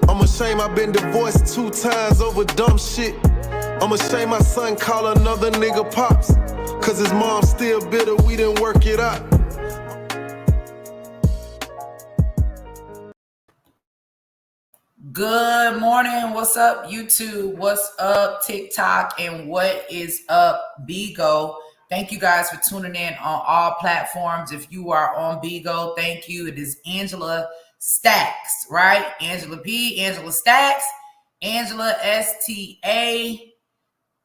I'm ashamed I've been divorced 2 times over dumb shit. I'm ashamed my son call another nigga pops. Cause his mom still bitter, we didn't work it out. Good morning. What's up, YouTube? What's up, TikTok? And what is up, Bigo? Thank you guys for tuning in on all platforms. If you are on Bigo, thank you. It is Angela Stacks, right? Angela P, Angela Stacks, Angela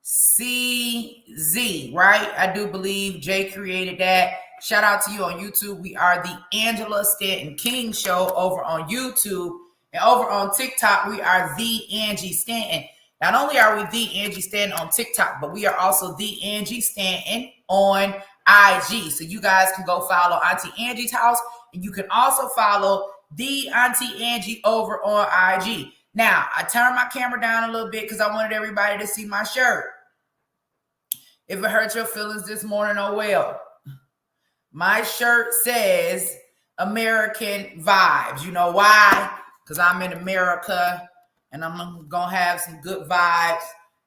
STACZ, right? I do believe Jay created that. Shout out to you on YouTube. We are the Angela Stanton King Show over on YouTube. And over on TikTok, we are the Angie Stanton. Not only are we the Angie Stanton on TikTok, but we are also the Angie Stanton on IG. So you guys can go follow Auntie Angie's house, and you can also follow the Auntie Angie over on IG. Now, I turned my camera down a little bit because I wanted everybody to see my shirt. If it hurt your feelings this morning, oh well. My shirt says American Vibes. You know why? Because I'm in America and I'm going to have some good vibes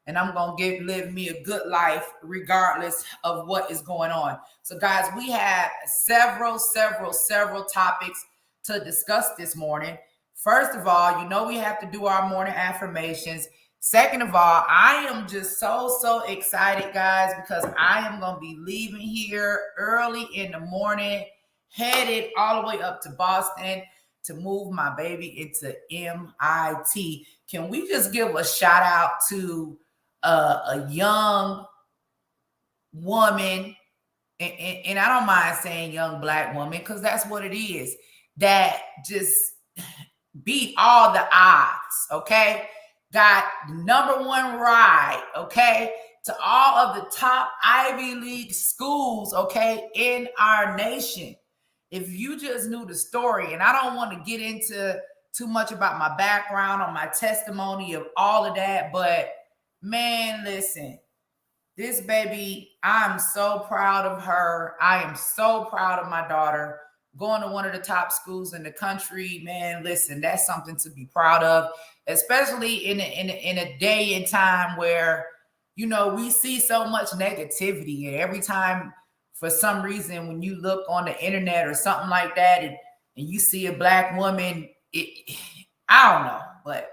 and I'm going to live me a good life regardless of what is going on. So guys, we have several topics to discuss this morning. First of all, you know we have to do our morning affirmations. Second of all, I am just so excited, guys, because I am going to be leaving here early in the morning, headed all the way up to Boston to move my baby into MIT. Can we just give a shout out to a young woman, and I don't mind saying young Black woman because that's what it is, that just beat all the odds, okay? Got #1 ride, okay, to all of the top Ivy League schools, okay, in our nation. If you just knew the story, and I don't want to get into too much about my background or my testimony of all of that, but man, listen, this baby, I'm so proud of her. I am so proud of my daughter going to one of the top schools in the country. Man, listen, that's something to be proud of, especially in a day and time where, you know, we see so much negativity, and every time for some reason, when you look on the internet or something like that, and you see a Black woman, I don't know, but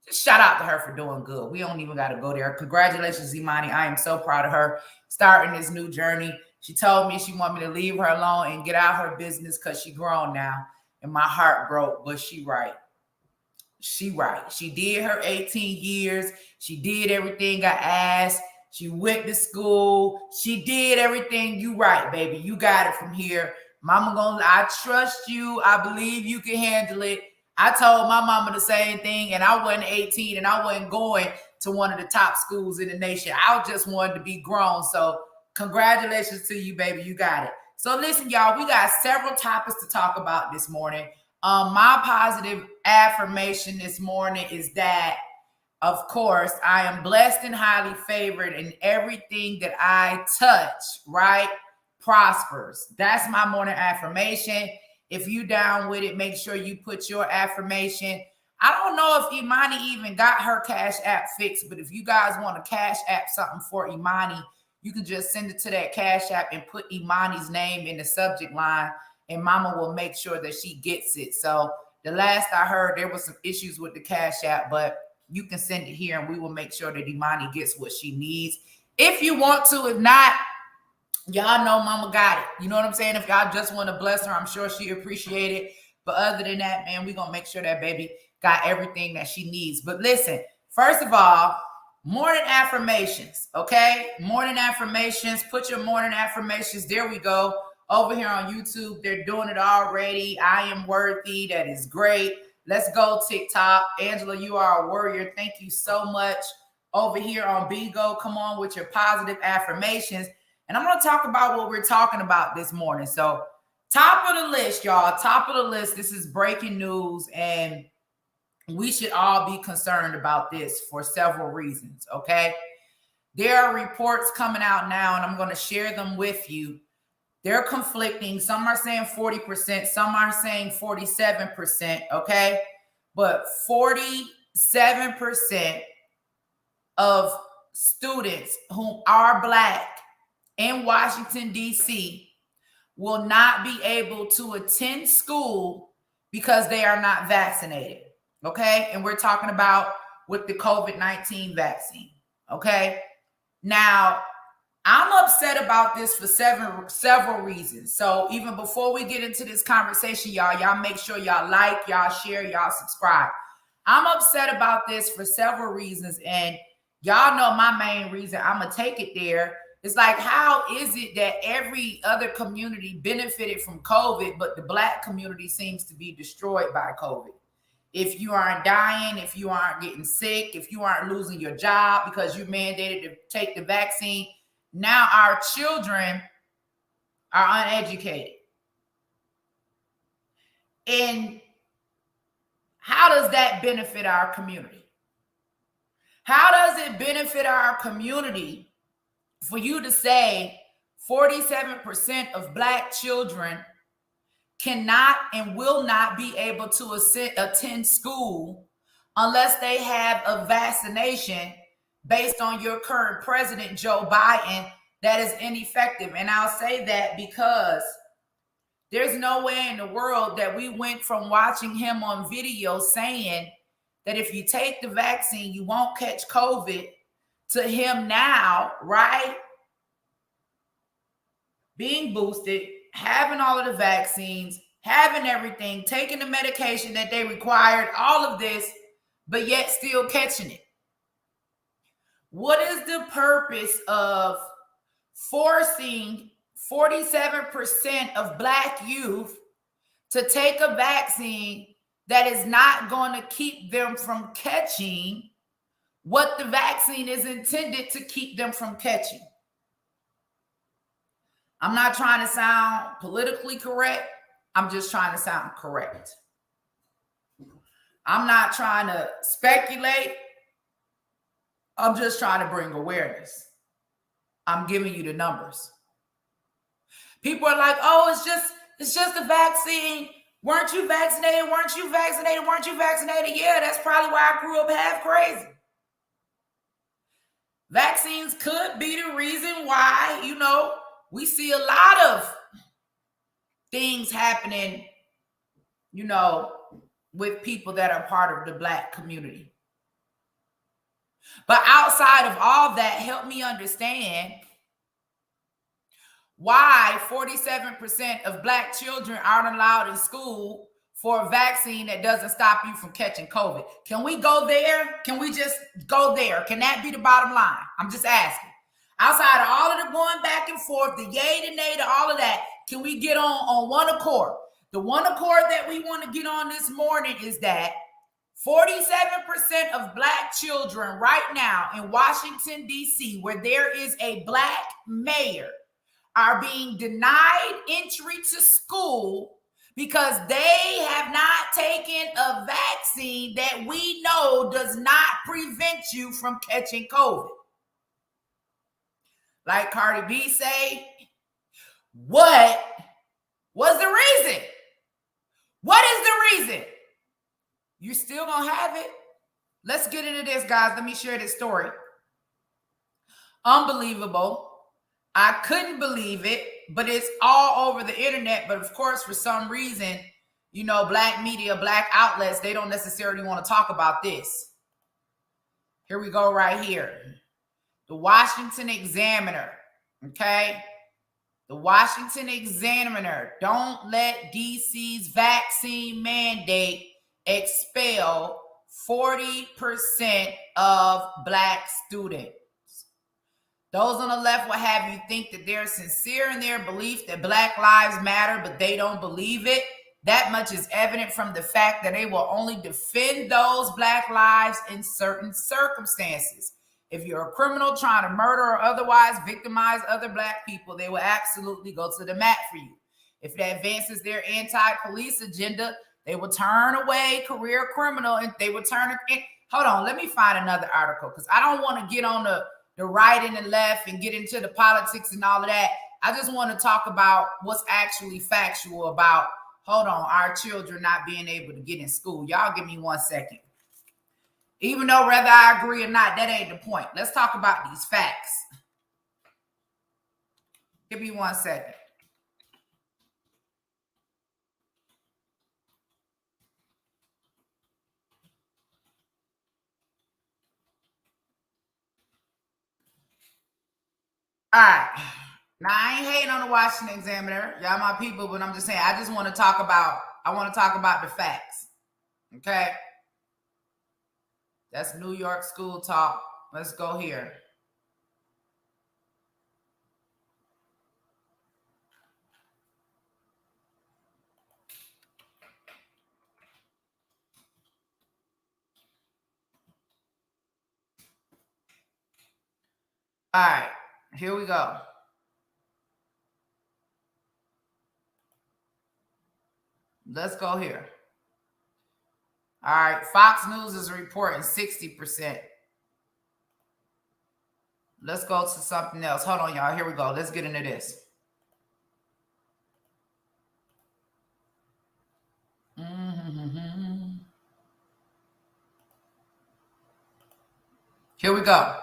just shout out to her for doing good. We don't even got to go there. Congratulations, Imani. I am so proud of her starting this new journey. She told me she wanted me to leave her alone and get out her business because she grown now, and my heart broke, but she right. She right. She did her 18 years. She did everything I asked. She went to school. She did everything. You right, baby. You got it from here. Mama I trust you. I believe you can handle it. I told my mama the same thing, and I wasn't 18 and I wasn't going to one of the top schools in the nation. I just wanted to be grown. So congratulations to you, baby. You got it. So listen, y'all, we got several topics to talk about this morning. My positive affirmation this morning is that, of course, I am blessed and highly favored, and everything that I touch, right, prospers. That's my morning affirmation. If you down with it, make sure you put your affirmation. I don't know if Imani even got her Cash App fixed, but if you guys want to Cash App something for Imani, you can just send it to that Cash App and put Imani's name in the subject line, and Mama will make sure that she gets it. So the last I heard, there was some issues with the Cash App, but you can send it here and we will make sure that Imani gets what she needs. If you want to, if not, y'all know Mama got it. You know what I'm saying? If y'all just want to bless her, I'm sure she appreciate it. But other than that, man, we're going to make sure that baby got everything that she needs. But listen, first of all, morning affirmations, okay? Morning affirmations. Put your morning affirmations. There we go. Over here on YouTube, they're doing it already. I am worthy. That is great. Let's go, TikTok. Angela, you are a warrior. Thank you so much. Over here on Bigo, come on with your positive affirmations. And I'm going to talk about what we're talking about this morning. So top of the list, y'all. Top of the list. This is breaking news, and we should all be concerned about this for several reasons, okay? There are reports coming out now, and I'm going to share them with you. They're conflicting. Some are saying 40%. Some are saying 47%, okay? but 47% of students who are Black in Washington, D.C. will not be able to attend school because they are not vaccinated. Okay? And we're talking about with the COVID-19 vaccine. Okay? Now, I'm upset about this for several reasons. So even before we get into this conversation, y'all make sure y'all like, y'all share, y'all subscribe. I'm upset about this for several reasons. And y'all know my main reason. I'm going to take it there. It's like, how is it that every other community benefited from COVID, but the Black community seems to be destroyed by COVID? If you aren't dying, if you aren't getting sick, if you aren't losing your job because you mandated to take the vaccine, now our children are uneducated. And how does that benefit our community? How does it benefit our community for you to say 47% of Black children cannot and will not be able to attend school unless they have a vaccination based on your current president, Joe Biden, that is ineffective? And I'll say that because there's no way in the world that we went from watching him on video saying that if you take the vaccine, you won't catch COVID, to him now, right, being boosted, having all of the vaccines, having everything, taking the medication that they required, all of this, but yet still catching it. What is the purpose of forcing 47% of Black youth to take a vaccine that is not going to keep them from catching what the vaccine is intended to keep them from catching? I'm not trying to sound politically correct. I'm just trying to sound correct. I'm not trying to speculate. I'm just trying to bring awareness. I'm giving you the numbers. People are like, oh, it's just a vaccine. Weren't you vaccinated? Weren't you vaccinated? Weren't you vaccinated? Yeah, that's probably why I grew up half crazy. Vaccines could be the reason why, we see a lot of things happening, with people that are part of the Black community. But outside of all that, help me understand why 47% of Black children aren't allowed in school for a vaccine that doesn't stop you from catching COVID. Can we go there? Can we just go there? Can that be the bottom line? I'm just asking. Outside of all of the going back and forth, the yay, the nay, to all of that, can we get on one accord? The one accord that we want to get on this morning is that 47% of Black children right now in Washington, D.C., where there is a Black mayor, are being denied entry to school because they have not taken a vaccine that we know does not prevent you from catching COVID. Like Cardi B say, what was the reason? What is the reason? You still gonna have it? Let's get into this, guys. Let me share this story. Unbelievable. I couldn't believe it, but it's all over the internet. But of course, for some reason, Black media, Black outlets, they don't necessarily want to talk about this. Here we go right here. The Washington Examiner, okay? The Washington Examiner, don't let DC's vaccine mandate expel 40% of Black students. Those on the left will have you think that they're sincere in their belief that Black lives matter, but they don't believe it. That much is evident from the fact that they will only defend those Black lives in certain circumstances. If you're a criminal trying to murder or otherwise victimize other Black people, they will absolutely go to the mat for you. If it advances their anti-police agenda, they will turn away career criminal and they will turn it. Hold on, let me find another article because I don't want to get on the right and the left and get into the politics and all of that. I just want to talk about what's actually factual about hold on, our children not being able to get in school. Y'all give me 1 second. Even though whether I agree or not, that ain't the point. Let's talk about these facts. Give me 1 second. All right. Now I ain't hating on the Washington Examiner. Y'all my people, but I'm just saying I want to talk about the facts. Okay. That's New York school talk. Let's go here. All right, here we go. Let's go here. All right, Fox News is reporting 60%. Let's go to something else. Hold on, y'all. Here we go. Let's get into this. Here we go.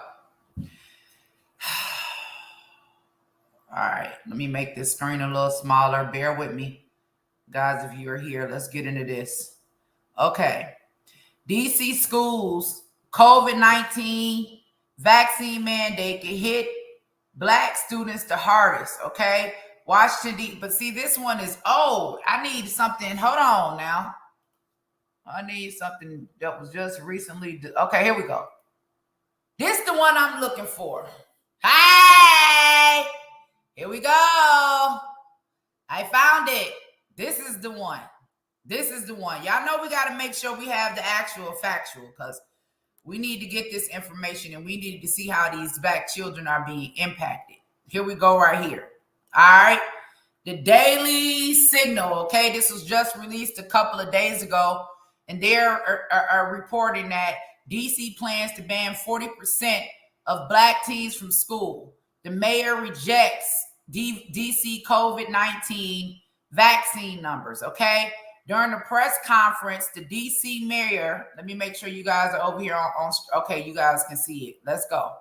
All right, let me make this screen a little smaller. Bear with me. Guys, if you are here, let's get into this. Okay. DC schools, COVID-19 vaccine mandate can hit Black students the hardest, okay? Washington, D.C. But see, this one is old. I need something. Hold on now. I need something that was just recently. Okay, here we go. This is the one I'm looking for. Hey! Here we go. I found it. This is the one. This is the one. Y'all know we got to make sure we have the actual factual because we need to get this information and we need to see how these Black children are being impacted. Here we go right here. All right. The Daily Signal, okay? This was just released a couple of days ago, and they're reporting that DC plans to ban 40% of Black teens from school. The mayor rejects DC COVID-19 vaccine numbers, okay? During the press conference, the DC mayor, let me make sure you guys are over here on okay, you guys can see it. Let's go.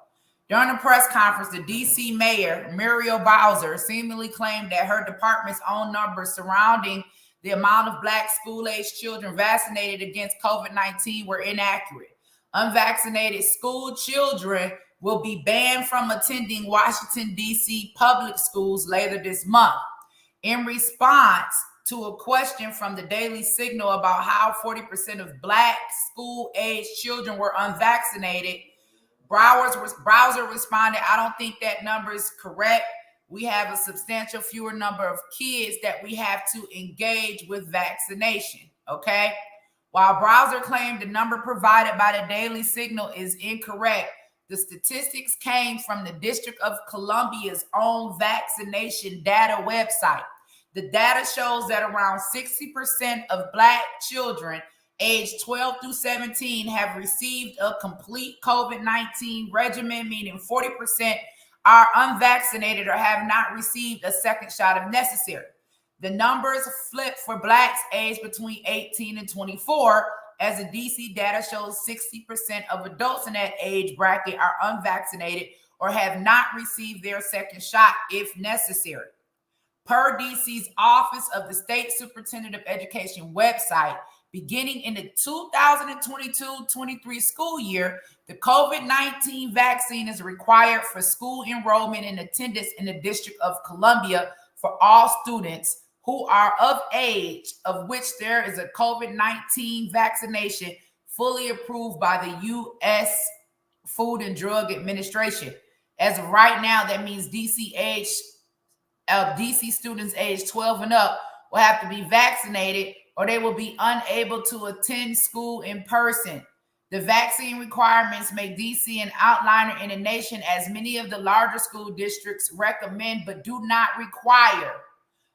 During the press conference, the DC mayor, Muriel Bowser, seemingly claimed that her department's own numbers surrounding the amount of Black school-age children vaccinated against COVID-19 were inaccurate. Unvaccinated school children will be banned from attending Washington, D.C. public schools later this month. In response to a question from the Daily Signal about how 40% of Black school-age children were unvaccinated, Browser responded, I don't think that number is correct. We have a substantial fewer number of kids that we have to engage with vaccination, okay? While Browser claimed the number provided by the Daily Signal is incorrect, the statistics came from the District of Columbia's own vaccination data website. The data shows that around 60% of Black children aged 12 through 17 have received a complete COVID-19 regimen, meaning 40% are unvaccinated or have not received a second shot if necessary. The numbers flip for Blacks aged between 18 and 24, as the DC data shows 60% of adults in that age bracket are unvaccinated or have not received their second shot if necessary. Per DC's Office of the State Superintendent of Education website, beginning in the 2022-23 school year, the COVID-19 vaccine is required for school enrollment and attendance in the District of Columbia for all students who are of age, of which there is a COVID-19 vaccination fully approved by the U.S. Food and Drug Administration. As of right now, that means DC students aged 12 and up will have to be vaccinated or they will be unable to attend school in person. The vaccine requirements make DC an outliner in the nation, as many of the larger school districts recommend but do not require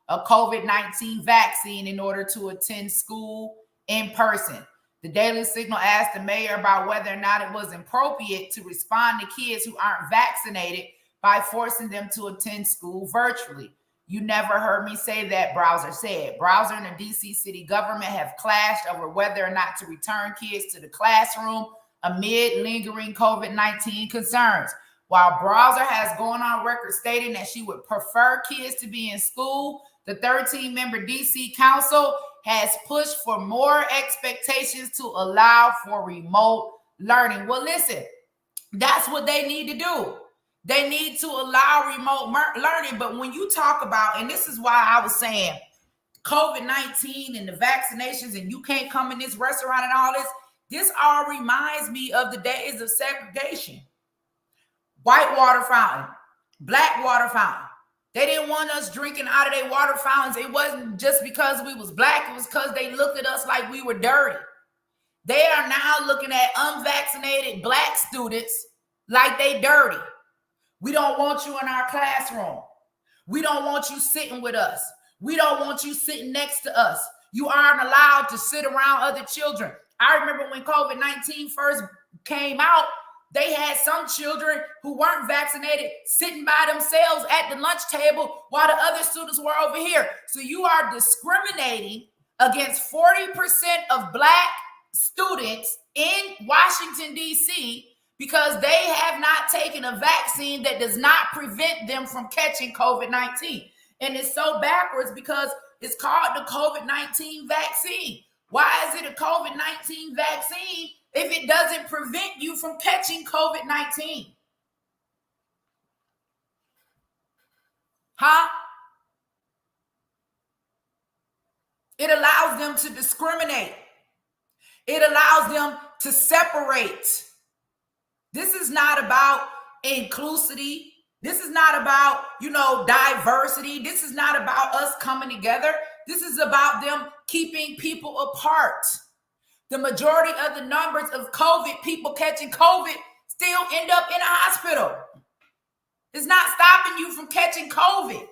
a COVID-19 vaccine in order to attend school in person. The Daily Signal asked the mayor about whether or not it was appropriate to respond to kids who aren't vaccinated by forcing them to attend school virtually. You never heard me say that, Browser said. Browser and the DC city government have clashed over whether or not to return kids to the classroom amid lingering COVID-19 concerns. While Browser has gone on record stating that she would prefer kids to be in school, the 13-member DC council has pushed for more expectations to allow for remote learning. Well, listen, that's what they need to do. They need to allow remote learning. But when you talk about, and this is why I was saying COVID-19 and the vaccinations and you can't come in this restaurant and all this all reminds me of the days of segregation. White water fountain, black water fountain. They didn't want us drinking out of their water fountains. It wasn't just because we was black. It was because they looked at us like we were dirty. They are now looking at unvaccinated black students like they dirty. We don't want you in our classroom. We don't want you sitting with us. We don't want you sitting next to us. You aren't allowed to sit around other children. I remember when COVID-19 first came out, they had some children who weren't vaccinated sitting by themselves at the lunch table while the other students were over here. So you are discriminating against 40% of black students in Washington, D.C., because they have not taken a vaccine that does not prevent them from catching COVID-19. And it's so backwards because it's called the COVID-19 vaccine. Why is it a COVID-19 vaccine if it doesn't prevent you from catching COVID-19? Huh? It allows them to discriminate. It allows them to separate. This is not about inclusivity. This is not about, diversity. This is not about us coming together. This is about them keeping people apart. The majority of the numbers of COVID, people catching COVID, still end up in a hospital. It's not stopping you from catching COVID.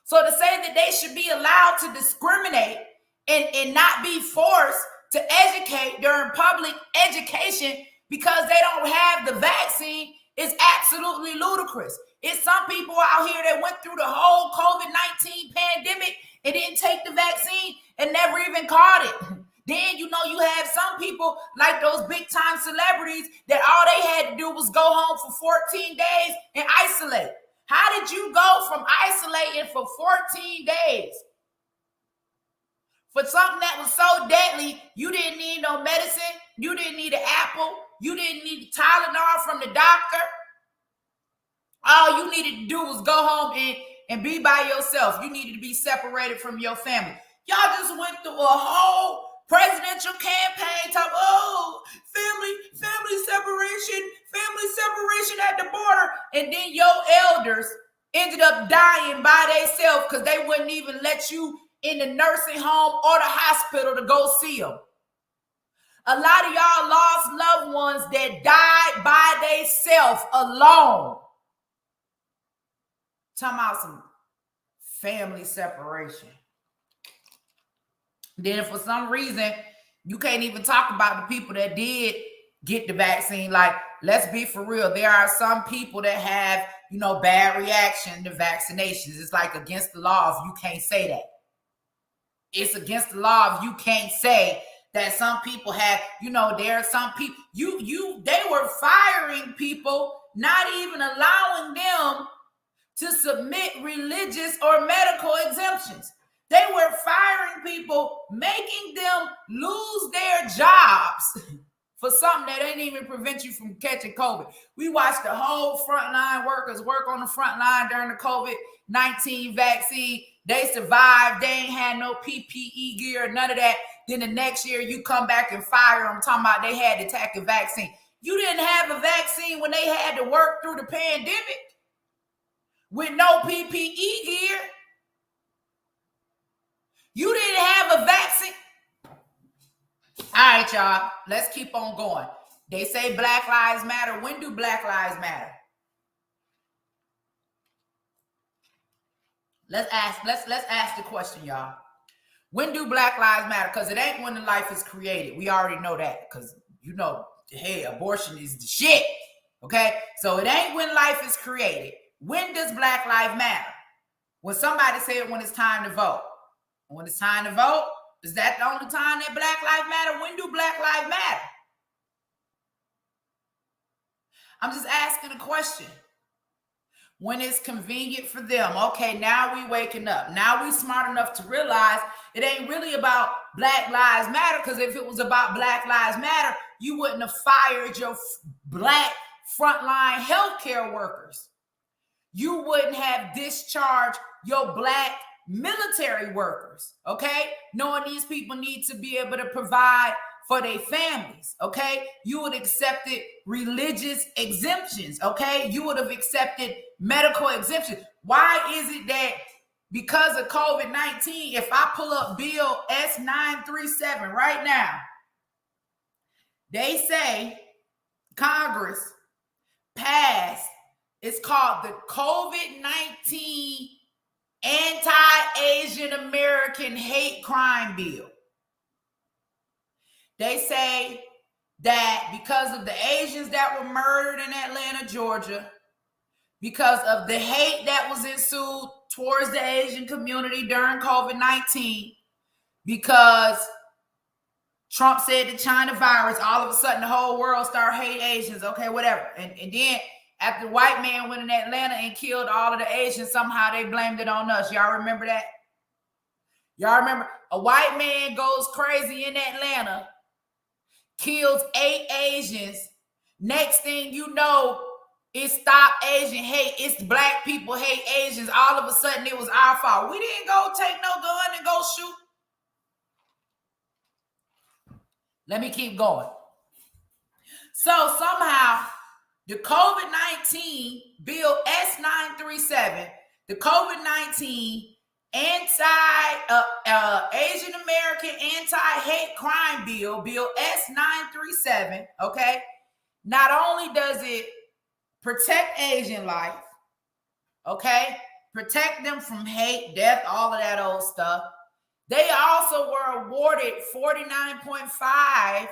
So to say that they should be allowed to discriminate and not be forced to educate during public education because they don't have the vaccine is absolutely ludicrous. It's some people out here that went through the whole COVID-19 pandemic and didn't take the vaccine and never even caught it. Then, you have some people like those big time celebrities that all they had to do was go home for 14 days and isolate. How did you go from isolating for 14 days for something that was so deadly? You didn't need no medicine. You didn't need an apple. You didn't need Tylenol from the doctor. All you needed to do was go home and be by yourself. You needed to be separated from your family. Y'all just went through a whole presidential campaign talk, family separation at the border. And then your elders ended up dying by themselves because they wouldn't even let you in the nursing home or the hospital to go see them. A lot of y'all lost loved ones that died by themselves alone. Talking about some family separation. Then for some reason, you can't even talk about the people that did get the vaccine. Like, let's be for real. There are some people that have, bad reaction to vaccinations. It's like against the law if you can't say that. It's against the law if you can't say that some people have, there are some people, they were firing people, not even allowing them to submit religious or medical exemptions. They were firing people, making them lose their jobs for something that didn't even prevent you from catching COVID. We watched the whole frontline workers work on the front line during the COVID-19 vaccine. They survived. They ain't had no PPE gear, none of that. Then the next year you come back and fire them talking about they had to take a vaccine. You didn't have a vaccine when they had to work through the pandemic with no PPE gear. You didn't have a vaccine. All right, y'all. Let's keep on going. They say Black Lives Matter. When do Black Lives matter? Let's ask the question, y'all. When do Black Lives matter? Because it ain't when the life is created. We already know that. Because hey, abortion is the shit. Okay? So it ain't when life is created. When does Black Lives matter? When somebody said when it's time to vote. When it's time to vote, is that the only time that Black Lives Matter? When do Black Lives matter? I'm just asking a question. When it's convenient for them. Okay, now we waking up. Now we smart enough to realize it ain't really about Black Lives Matter, because if it was about Black Lives Matter, you wouldn't have fired your Black frontline healthcare workers. You wouldn't have discharged your Black military workers, okay? Knowing these people need to be able to provide for their families, okay? You would have accepted religious exemptions, okay? You would have accepted medical exemptions. Why is it that because of COVID-19, if I pull up Bill S937 right now, they say Congress passed, it's called the COVID-19 Anti-Asian American Hate Crime Bill. They say that because of the Asians that were murdered in Atlanta, Georgia, because of the hate that was ensued towards the Asian community during COVID-19, because Trump said the China virus, all of a sudden the whole world started hating Asians, okay, whatever. And then after the white man went in Atlanta and killed all of the Asians, somehow they blamed it on us. Y'all remember that? Y'all remember? A white man goes crazy in Atlanta, kills 8 Asians. Next thing you know, it's Stop Asian Hate. It's Black people hate Asians. All of a sudden, it was our fault. We didn't go take no gun and go shoot. Let me keep going. So somehow, the COVID-19 Bill S937, the COVID-19 Asian American Anti-Hate Crime Bill, Bill S937, okay? Not only does it protect Asian life, okay? Protect them from hate, death, all of that old stuff. They also were awarded $49.5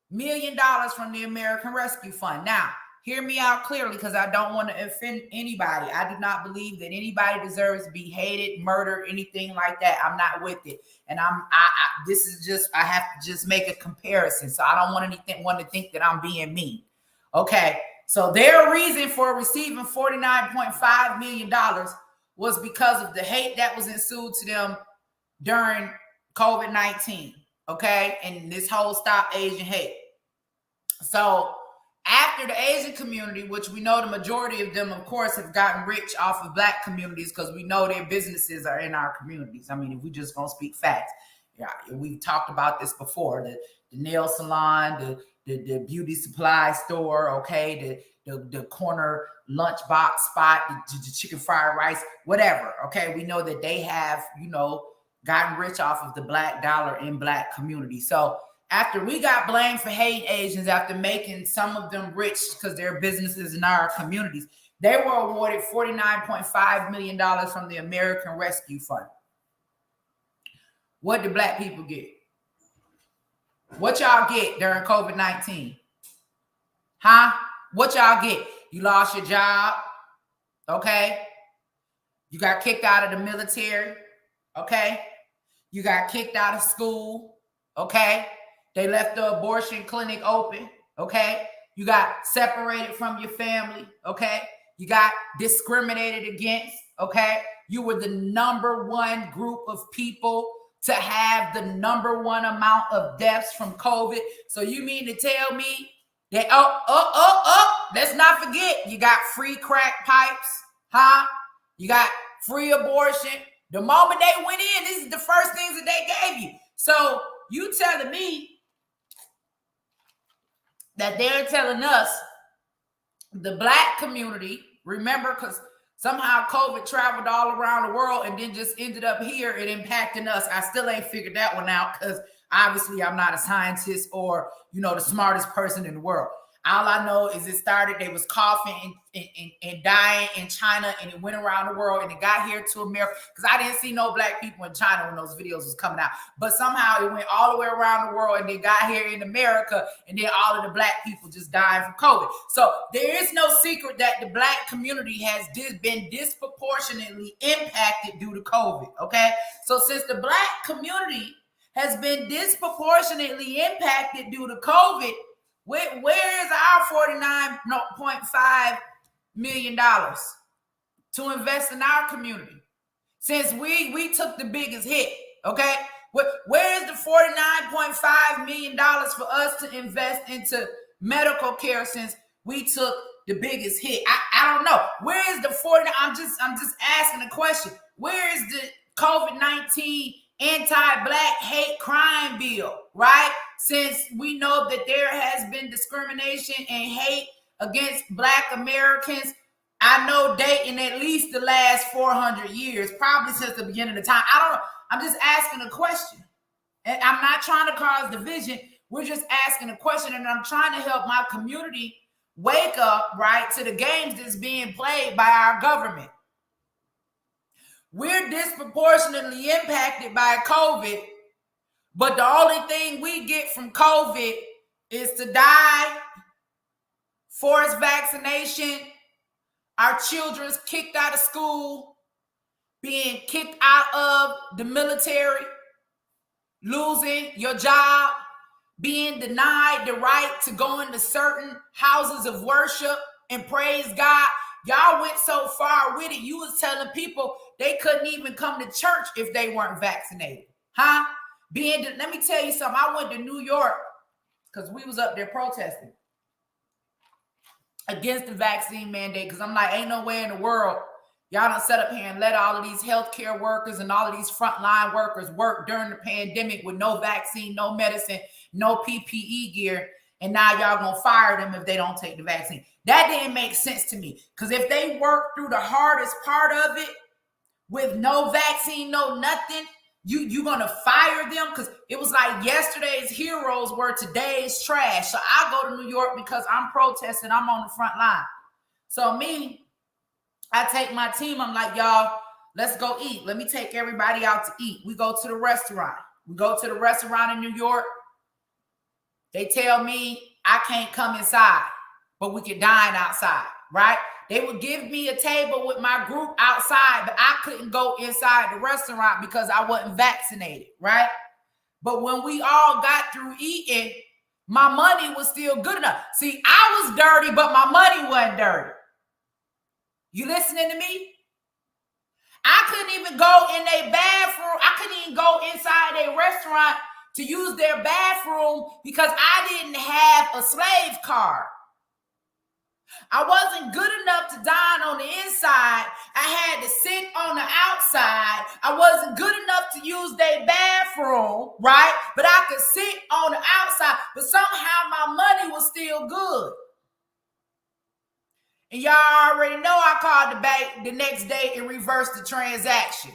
million from the American Rescue Fund. Now, hear me out clearly, because I don't want to offend anybody. I do not believe that anybody deserves to be hated, murdered, anything like that. I'm not with it. And this is just, I have to just make a comparison. So I don't want anyone to think that I'm being mean. Okay. So their reason for receiving $49.5 million was because of the hate that was ensued to them during COVID-19. Okay. And this whole Stop Asian Hate. So after the Asian community, which we know the majority of them, of course, have gotten rich off of Black communities, because we know their businesses are in our communities. I mean, if we just gonna speak facts, yeah, we've talked about this before. The nail salon, the beauty supply store, okay, the corner lunchbox spot, the chicken fried rice, whatever. Okay, we know that they have, gotten rich off of the Black dollar in Black community. So after we got blamed for hating Asians, after making some of them rich because their businesses in our communities, they were awarded $49.5 million from the American Rescue Fund. What did Black people get? What y'all get during COVID-19? Huh? What y'all get? You lost your job, okay? You got kicked out of the military, okay? You got kicked out of school, okay? They left the abortion clinic open, okay? You got separated from your family, okay? You got discriminated against, okay? You were the number one group of people to have the number one amount of deaths from COVID. So you mean to tell me that, let's not forget, you got free crack pipes, huh? You got free abortion. The moment they went in, this is the first things that they gave you. So you telling me that they're telling us, the Black community, remember, because somehow COVID traveled all around the world and then just ended up here and impacting us. I still ain't figured that one out, because obviously I'm not a scientist or, the smartest person in the world. All I know is it started, they was coughing and dying in China, and it went around the world, and it got here to America, because I didn't see no black people in China when those videos was coming out. But somehow it went all the way around the world, and they got here in America, and then all of the black people just dying from COVID. So there is no secret that the black community has been disproportionately impacted due to COVID, okay? So since the black community has been disproportionately impacted due to COVID, where is our $49.5 million to invest in our community? Since we took the biggest hit, okay? Where is the $49.5 million for us to invest into medical care since we took the biggest hit? I don't know. Where is the 40? I'm just asking a question. Where is the COVID-19 anti-black hate crime bill, right? Since we know that there has been discrimination and hate against black Americans, I know dating at least the last 400 years, probably since the beginning of time. I don't know. I'm just asking a question. And I'm not trying to cause division. We're just asking a question, and I'm trying to help my community wake up, right, to the games that's being played by our government. We're disproportionately impacted by COVID, but the only thing we get from COVID is to die, forced vaccination, our children's kicked out of school, being kicked out of the military, losing your job, being denied the right to go into certain houses of worship and praise God. Y'all went so far with it, you was telling people they couldn't even come to church if they weren't vaccinated. Huh? Let me tell you something. I went to New York because we was up there protesting against the vaccine mandate, because I'm like, ain't no way in the world y'all done set up here and let all of these healthcare workers and all of these frontline workers work during the pandemic with no vaccine, no medicine, no PPE gear, and now y'all gonna fire them if they don't take the vaccine. That didn't make sense to me, because if they work through the hardest part of it with no vaccine, no nothing, you gonna fire them? Because it was like yesterday's heroes were today's trash. So I go to New York because I'm protesting. I'm on the front line. So I take my team. I'm like, y'all, let's go eat. Let me take everybody out to eat. We go to the restaurant. We go to the restaurant in New York. They tell me I can't come inside, but we can dine outside, right? They would give me a table with my group outside, but I couldn't go inside the restaurant because I wasn't vaccinated, right? But when we all got through eating, my money was still good enough. See, I was dirty, but my money wasn't dirty. You listening to me? I couldn't even go in their bathroom. I couldn't even go inside their restaurant to use their bathroom because I didn't have a slave card. I wasn't good enough to dine on the inside. I had to sit on the outside. I wasn't good enough to use their bathroom, right? But I could sit on the outside, but somehow my money was still good. And y'all already know I called the bank the next day and reversed the transaction.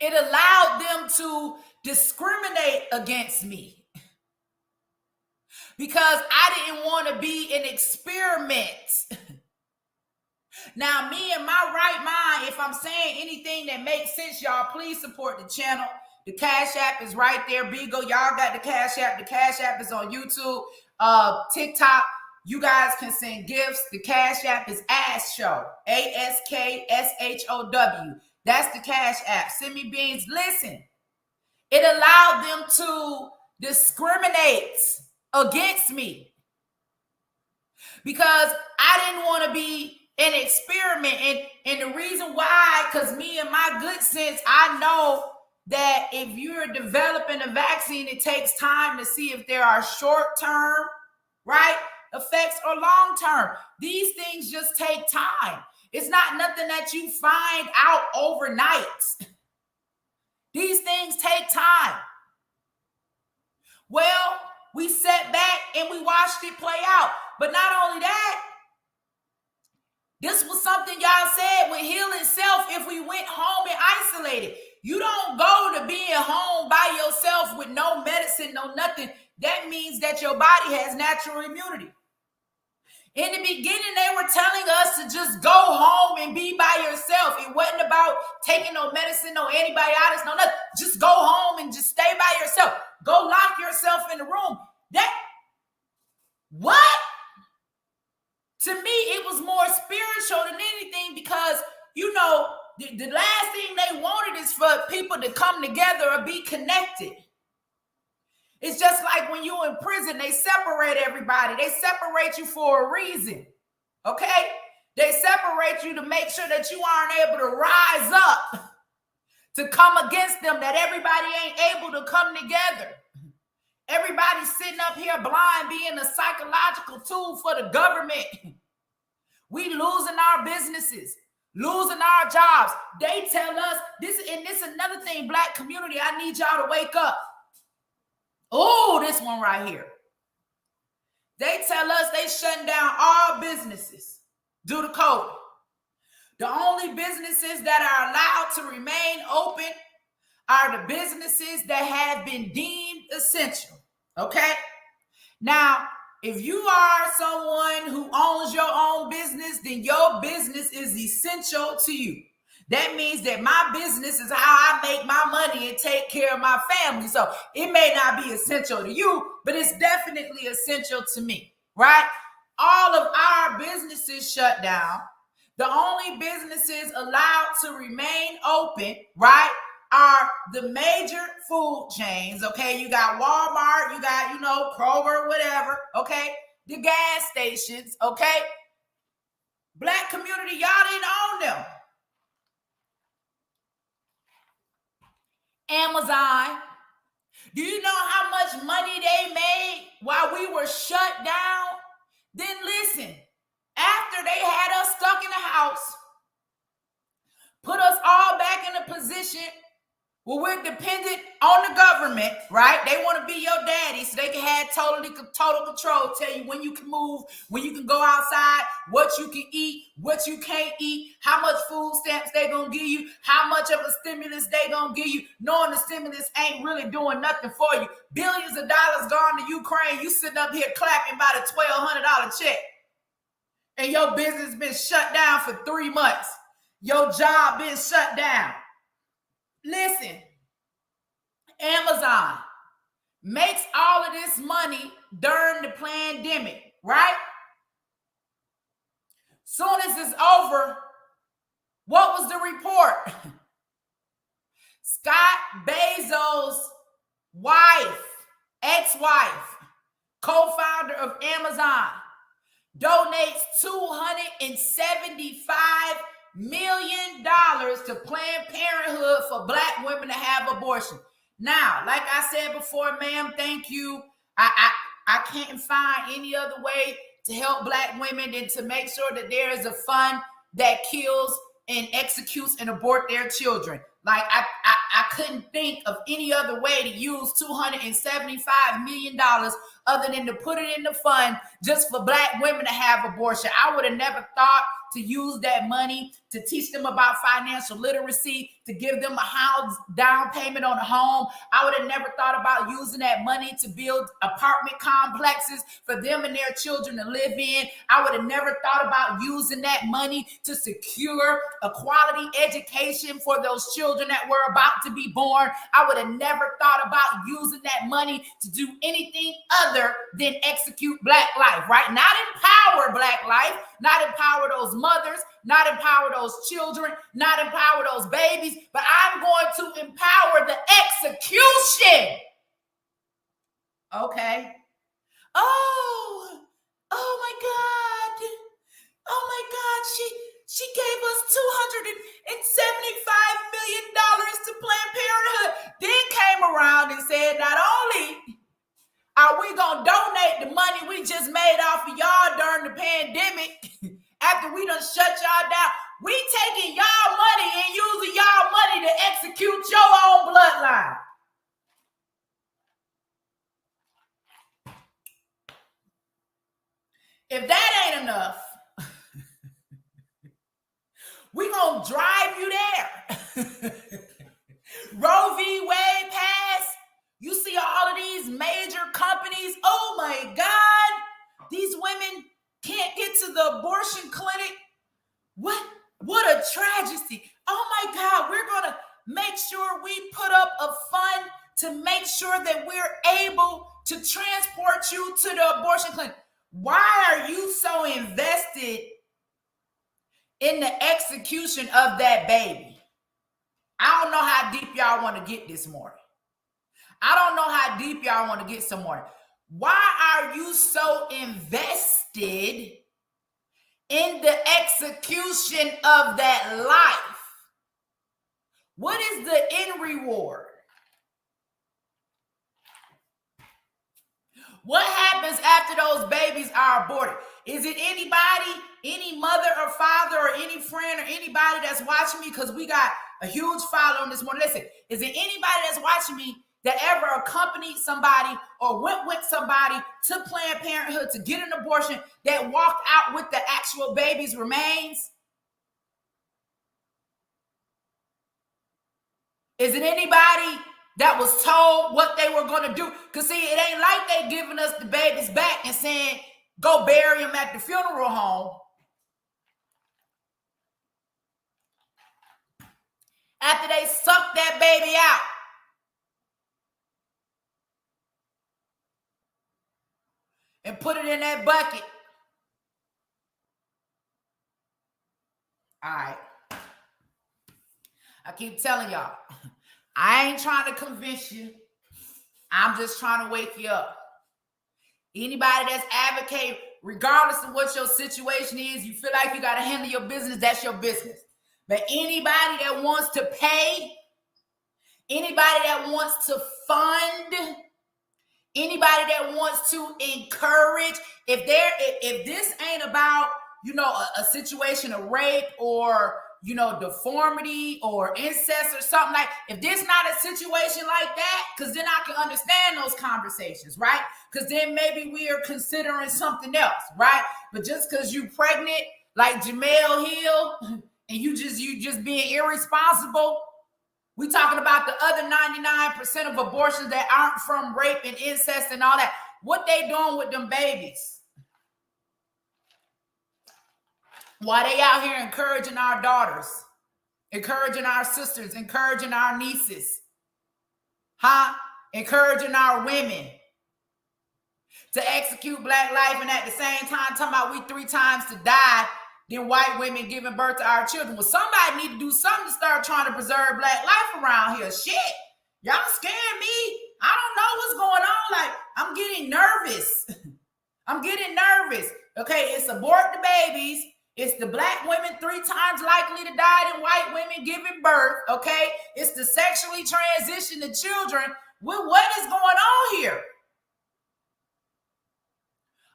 It allowed them to discriminate against me because I didn't want to be an experiment. Now, me in my right mind, if I'm saying anything that makes sense, y'all, please support the channel. The Cash App is right there. Bigo, y'all got the Cash App. The Cash App is on YouTube, TikTok. You guys can send gifts. The Cash App is Ass Show, ASKSHOW. That's the Cash App. Send me beans. Listen, it allowed them to discriminate against me because I didn't want to be an experiment. And the reason why, because me and my good sense, I know that if you're developing a vaccine, it takes time to see if there are short-term, right, effects or long-term. These things just take time. It's not nothing that you find out overnight. These things take time. Well, we sat back and we watched it play out. But not only that, this was something y'all said would heal itself if we went home and isolated. You don't go to being home by yourself with no medicine, no nothing. that means that your body has natural immunity. In the beginning, they were telling us to just go home and be by yourself. It wasn't about taking no medicine, no antibiotics, no nothing. Just go home and just stay by yourself. Go lock yourself in the room. What? To me, it was more spiritual than anything because, you know, the last thing they wanted is for people to come together or be connected. It's just like when you're in prison, they separate everybody. They separate you for a reason, okay? They separate you to make sure that you aren't able to rise up to come against them, that everybody ain't able to come together. Everybody's sitting up here blind, being a psychological tool for the government. We losing our businesses, losing our jobs. They tell us, this is another thing, Black community, I need y'all to wake up. Oh, this one right here. They tell us they shutting down all businesses due to COVID. The only businesses that are allowed to remain open are the businesses that have been deemed essential, okay? Now, if you are someone who owns your own business, then your business is essential to you. That means that my business is how I make my money and take care of my family. So it may not be essential to you, but it's definitely essential to me, right? All of our businesses shut down. The only businesses allowed to remain open, right, are the major food chains, okay? You got Walmart, you got, Kroger, whatever, okay? The gas stations, okay? Black community, y'all didn't own them. Amazon. Do you know how much money they made while we were shut down? Then listen, after they had us stuck in the house, put us all back in a position where we're dependent on the government, right? They want to be your daddy so they can have total control, tell you when you can move, when you can go outside, what you can eat, what you can't eat, how much food stamps they gonna give you, how much of a stimulus they gonna give you, knowing the stimulus ain't really doing nothing for you. Billions of dollars gone to Ukraine, you sitting up here clapping about a $1,200 check. And your business been shut down for 3 months. Your job been shut down. Listen, Amazon makes all of this money during the pandemic, right? Soon as it's over, what was the report? Scott Bezos' wife, ex-wife, co-founder of Amazon, donates $275 million to Planned Parenthood for Black women to have abortion. Now, like I said before, ma'am, thank you. I can't find any other way to help Black women than to make sure that there is a fund that kills and executes and abort their children. Like I couldn't think of any other way to use $275 million other than to put it in the fund just for Black women to have abortion. I would have never thought to use that money to teach them about financial literacy, to give them a house down payment on a home. I would have never thought about using that money to build apartment complexes for them and their children to live in. I would have never thought about using that money to secure a quality education for those children that were about to be born. I would have never thought about using that money to do anything other than execute Black life, right? Not empower Black life, not empower those mothers, not empower those children, not empower those babies, but I'm going to empower the execution. Okay. Oh my God. Oh my God. She gave us $275 million to Planned Parenthood. Then came around and said, not only are we going to donate the money we just made off of y'all during the pandemic, after we done shut y'all down, we taking y'all money and using y'all money to execute your own bloodline. If that ain't enough, we gonna drive you there. Roe v. Wade passed. You see all of these major companies of fund to make sure that we're able to transport you to the abortion clinic. Why are you so invested in the execution of that baby? I don't know how deep y'all want to get this morning. I don't know how deep y'all want to get some more. Why are you so invested in the execution of that life? What is the end reward? What happens after those babies are aborted? Is it anybody, any mother or father or any friend or anybody that's watching me? Because we got a huge follow on this morning. Listen, is it anybody that's watching me that ever accompanied somebody or went with somebody to Planned Parenthood to get an abortion that walked out with the actual baby's remains? Is it anybody that was told what they were going to do? Because see, it ain't like they giving us the babies back and saying, go bury them at the funeral home. After they suck that baby out. And put it in that bucket. All right. I keep telling y'all, I ain't trying to convince you. I'm just trying to wake you up. Anybody that's advocating, regardless of what your situation is, you feel like you got to handle your business, that's your business. But anybody that wants to pay, anybody that wants to fund, anybody that wants to encourage, if this ain't about, a situation of rape or, deformity or incest or something like, if this not a situation like that, because then I can understand those conversations, right? Because then maybe we are considering something else, right? But just because you pregnant like Jamel Hill and you just being irresponsible, we talking about the other 99% of abortions that aren't from rape and incest and all that. What they doing with them babies? Why they out here encouraging our daughters, encouraging our sisters, encouraging our nieces, encouraging our women to execute Black life, and at the same time talking about we 3 times to die than white women giving birth to our children. Well, somebody need to do something to start trying to preserve Black life around here. Shit, y'all scaring me. I don't know what's going on. Like, I'm getting nervous. I'm getting nervous. Okay, it's abort the babies. It's the Black women 3 times likely to die than white women giving birth, okay? It's the sexually transitioned children. What is going on here?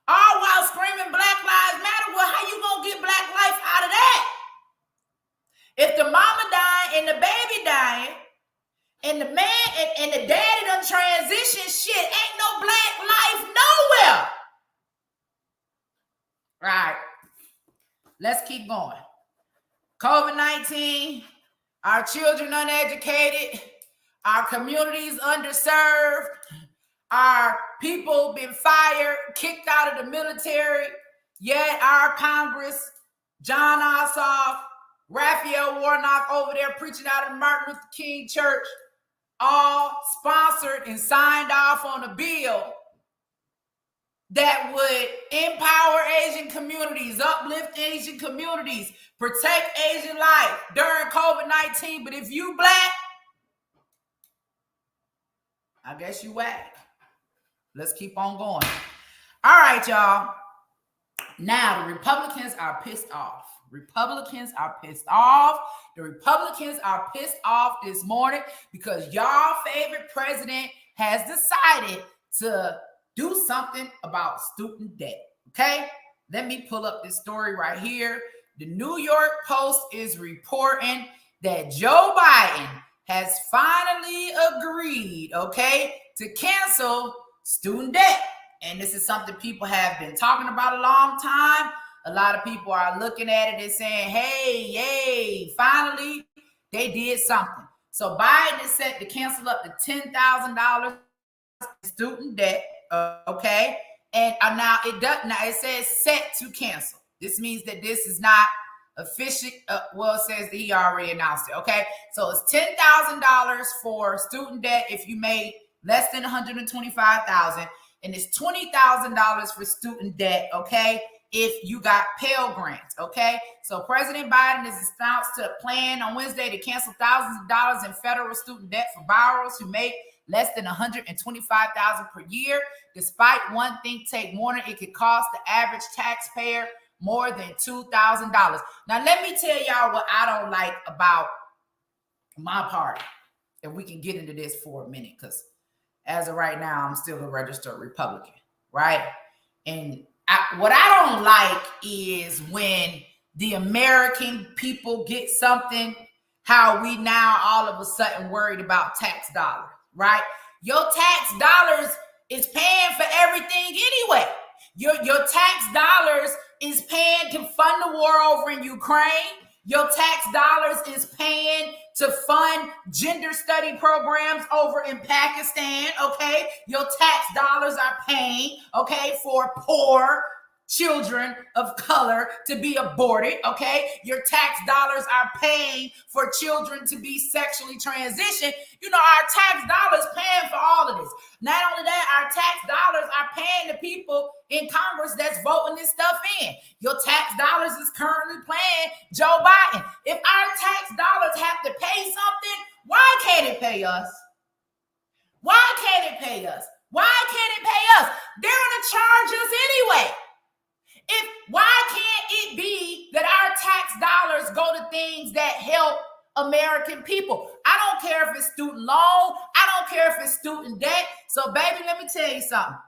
All while screaming Black Lives Matter. Well, how you gonna get Black life out of that? If the mama dying and the baby dying and the man and the daddy done transition, shit, ain't no Black life nowhere. Right. Let's keep going. COVID-19, our children uneducated, our communities underserved, our people been fired, kicked out of the military, yet our Congress, John Ossoff, Raphael Warnock over there preaching out of the Martin Luther King Church, all sponsored and signed off on a bill that would empower Asian communities, uplift Asian communities, protect Asian life during COVID-19. But if you Black, I guess you whack. Let's keep on going. All right, y'all. Now the Republicans are pissed off. Republicans are pissed off. The Republicans are pissed off this morning because y'all favorite president has decided to do something about student debt, okay? Let me pull up this story right here. The New York Post is reporting that Joe Biden has finally agreed, okay, to cancel student debt. And this is something people have been talking about a long time. A lot of people are looking at it and saying, hey, yay, finally, they did something. So Biden is set to cancel up to $10,000 student debt. Okay, and now it does. Now it says set to cancel. This means that this is not official. Well, it says that he already announced it. Okay, so it's $10,000 for student debt if you made less than $125,000, and it's $20,000 for student debt. Okay, if you got Pell Grants. Okay, so President Biden has announced a plan on Wednesday to cancel thousands of dollars in federal student debt for borrowers who make less than $125,000 per year. Despite one think tank warning, it could cost the average taxpayer more than $2,000. Now, let me tell y'all what I don't like about my party. And we can get into this for a minute, because as of right now, I'm still a registered Republican, right? And what I don't like is when the American people get something, how we now all of a sudden worried about tax dollars, right? Your tax dollars is paying for everything anyway. Your tax dollars is paying to fund the war over in Ukraine. Your tax dollars is paying to fund gender study programs over in Pakistan, okay? Your tax dollars are paying, okay, for poor children of color to be aborted, okay? Your tax dollars are paying for children to be sexually transitioned. You know, our tax dollars paying for all of this. Not only that, our tax dollars are paying the people in Congress that's voting this stuff in. Your tax dollars is currently paying Joe Biden. If our tax dollars have to pay something, why can't it pay us? Why can't it pay us? Why can't it pay us? They're going to charge us anyway. Why can't it be that our tax dollars go to things that help American people? I don't care if it's student loan. I don't care if it's student debt. So, baby, let me tell you something.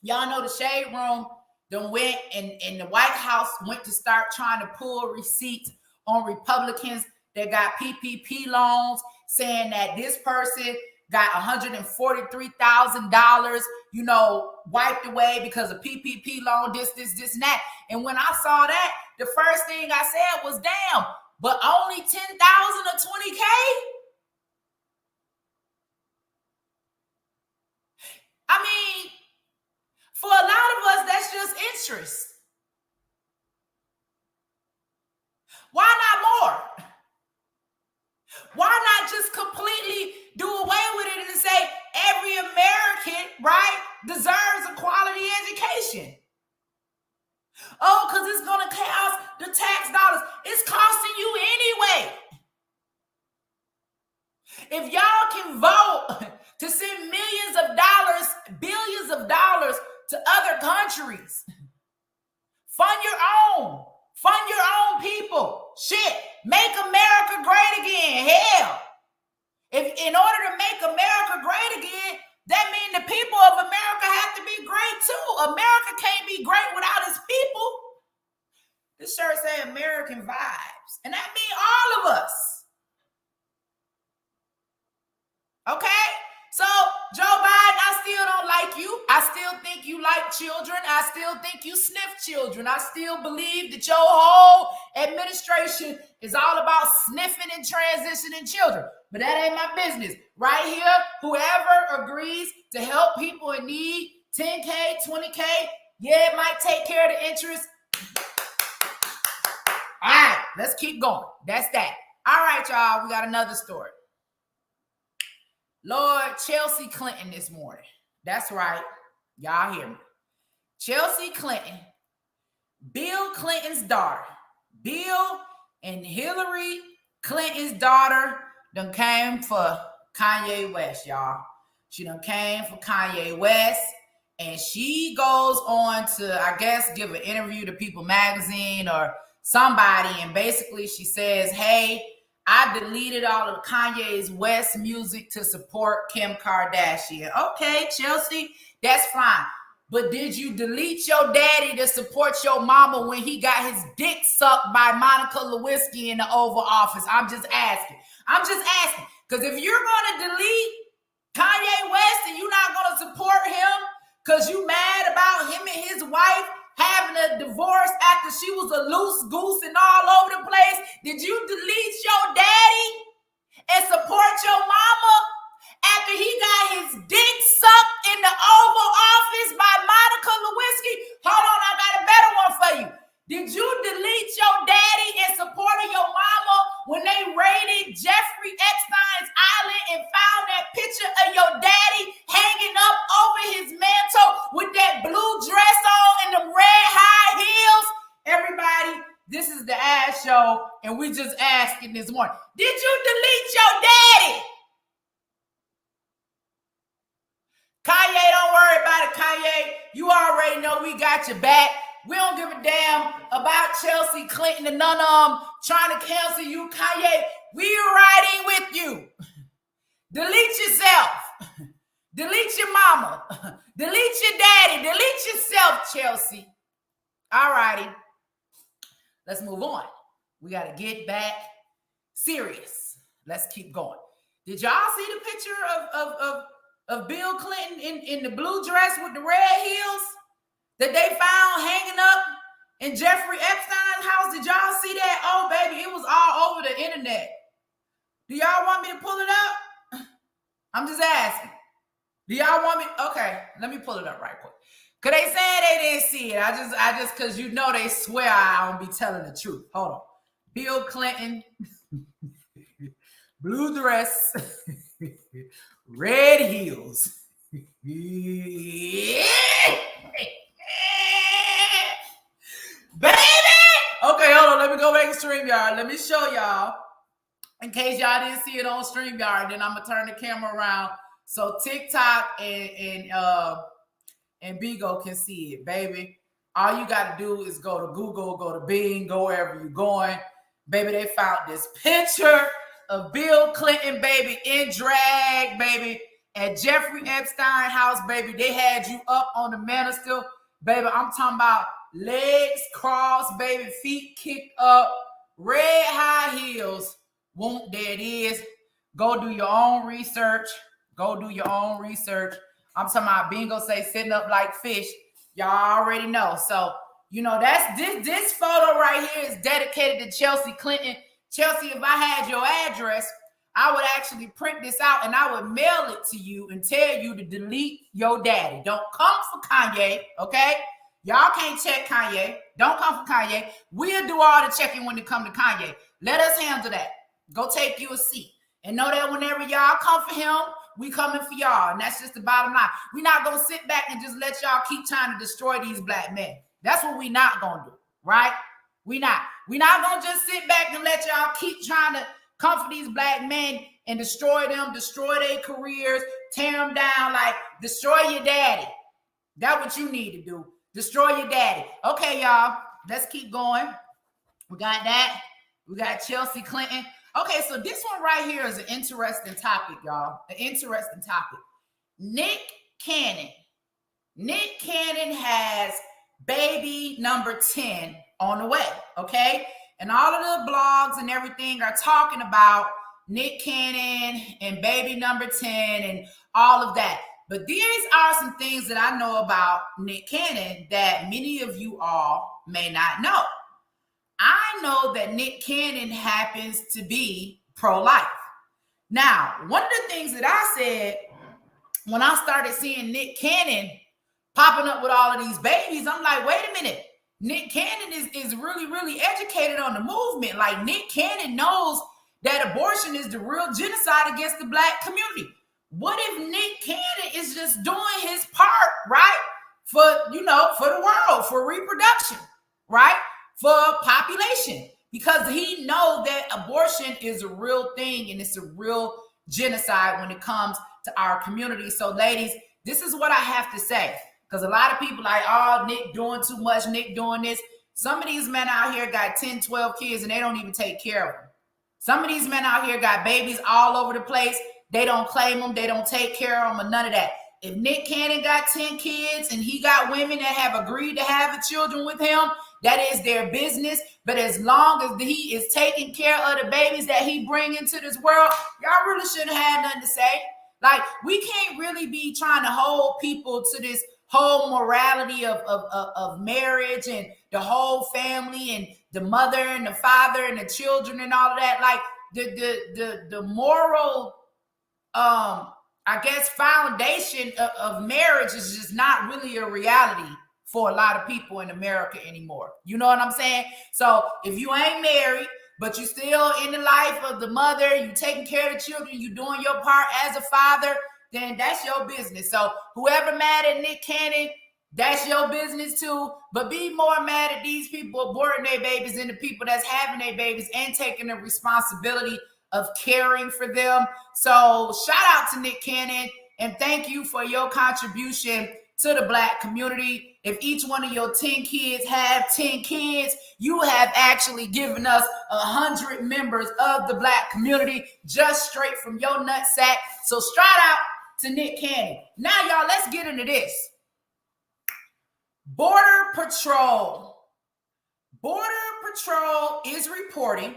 Y'all know the shade room done went and the White House went to start trying to pull receipts on Republicans that got PPP loans, saying that this person got $143,000, you know, wiped away because of PPP loan, this, and that. And when I saw that, the first thing I said was, damn, but only 10,000 or 20K? I mean, for a lot of us, that's just interest. Why not more? Why not just completely do away with it and say every American, right, deserves a quality education? Oh, because it's going to cost the tax dollars. It's costing you anyway. If y'all can vote to send millions of dollars, billions of dollars to other countries, fund your own people. Shit, make America great again. Hell, if in order to make America great again, that means the people of America have to be great too. America can't be great without its people. This shirt say American vibes, and that means all of us. Okay? So, Joe Biden, I still don't like you. I still think you like children. I still think you sniff children. I still believe that your whole administration is all about sniffing and transitioning children. But that ain't my business. Right here, whoever agrees to help people in need, 10K, 20K, yeah, it might take care of the interest. All right, let's keep going. That's that. All right, y'all, we got another story. Lord, Chelsea Clinton this morning. That's right. Y'all hear me. Chelsea Clinton, Bill Clinton's daughter. Bill and Hillary Clinton's daughter done came for Kanye West, y'all. She done came for Kanye West. And she goes on to, I guess, give an interview to People Magazine or somebody. And basically she says, hey, I deleted all of Kanye's West music to support Kim Kardashian. Okay, Chelsea, that's fine. But did you delete your daddy to support your mama when he got his dick sucked by Monica Lewinsky in the Oval Office? I'm just asking. Because if you're going to delete Kanye West and you're not going to support him because you mad about him and his wife having a divorce after she was a loose goose and all over the place, did you delete your daddy and support your mama after he got his dick sucked in the Oval Office by Monica Lewinsky? Hold on, I got a better one for you. Did you delete your daddy and And we just asking this morning, did you delete your daddy? Kanye, don't worry about it, Kanye. You already know we got your back. We don't give a damn about Chelsea Clinton and none of them trying to cancel you, Kanye. We're riding with you. Delete yourself. Delete your mama. Delete your daddy. Delete yourself, Chelsea. All righty. Let's move on. We got to get back serious. Let's keep going. Did y'all see the picture of Bill Clinton in the blue dress with the red heels that they found hanging up in Jeffrey Epstein's house? Did y'all see that? Oh, baby, it was all over the internet. Do y'all want me to pull it up? I'm just asking. Do y'all want me? Okay, let me pull it up right quick. Cause they saying they didn't see it. I just cause you know they swear I don't be telling the truth. Hold on. Bill Clinton, blue dress, red heels. Baby! Okay, hold on. Let me go back to StreamYard. Let me show y'all. In case y'all didn't see it on StreamYard, then I'm gonna turn the camera around so TikTok and Bigo can see it, baby. All you gotta do is go to Google, go to Bing, go wherever you're going. Baby, they found this picture of Bill Clinton, baby, in drag, baby, at Jeffrey Epstein house, baby. They had you up on the banister, baby. I'm talking about legs crossed, baby, feet kicked up, red high heels. Won't there it is. Go do your own research. Go do your own research. I'm talking about Bingo say sitting up like fish. Y'all already know. So, you know, that's this photo right here is dedicated to Chelsea Clinton. Chelsea, if I had your address, I would actually print this out and I would mail it to you and tell you to delete your daddy. Don't come for Kanye, okay? Y'all can't check Kanye. Don't come for Kanye. We'll do all the checking when it comes to Kanye. Let us handle that. Go take you a seat. And know that whenever y'all come for him, we coming for y'all. And that's just the bottom line. We're not going to sit back and just let y'all keep trying to destroy these black men. That's what we not going to do, right? We not. We're not going to just sit back and let y'all keep trying to come for these black men and destroy them, destroy their careers, tear them down, like destroy your daddy. That's what you need to do. Destroy your daddy. Okay, y'all, let's keep going. We got that. We got Chelsea Clinton. Okay, so this one right here is an interesting topic, y'all. An interesting topic. Nick Cannon. Nick Cannon has baby number 10 on the way, okay? And all of the blogs and everything are talking about Nick Cannon and baby number 10 and all of that. But these are some things that I know about Nick Cannon that many of you all may not know. I know that Nick Cannon happens to be pro-life. Now, one of the things that I said when I started seeing Nick Cannon popping up with all of these babies, I'm like, wait a minute. Nick Cannon is really, really educated on the movement. Like, Nick Cannon knows that abortion is the real genocide against the black community. What if Nick Cannon is just doing his part, right? For the world, for reproduction, right? For population, because he knows that abortion is a real thing and it's a real genocide when it comes to our community. So ladies, this is what I have to say, because a lot of people like, oh, Nick doing too much, Nick doing this. Some of these men out here got 10, 12 kids and they don't even take care of them. Some of these men out here got babies all over the place. They don't claim them. They don't take care of them or none of that. If Nick Cannon got 10 kids and he got women that have agreed to have the children with him, that is their business. But as long as he is taking care of the babies that he bring into this world, y'all really shouldn't have nothing to say. Like, we can't really be trying to hold people to this whole morality of marriage and the whole family and the mother and the father and the children and all of that. Like, the moral, I guess, foundation of marriage is just not really a reality for a lot of people in America anymore. You know what I'm saying? So if you ain't married, but you still in the life of the mother, you taking care of the children, you doing your part as a father, then that's your business. So whoever mad at Nick Cannon, That's your business too. But be more mad at these people aborting their babies than the people that's having their babies and taking the responsibility of caring for them. So shout out to Nick Cannon and thank you for your contribution to the Black community. If each one of your 10 kids have 10 kids, you have actually given us 100 members of the Black community just straight from your nutsack. So shout out to Nick Cannon. Now, y'all, let's get into this. Border Patrol. Border Patrol is reporting,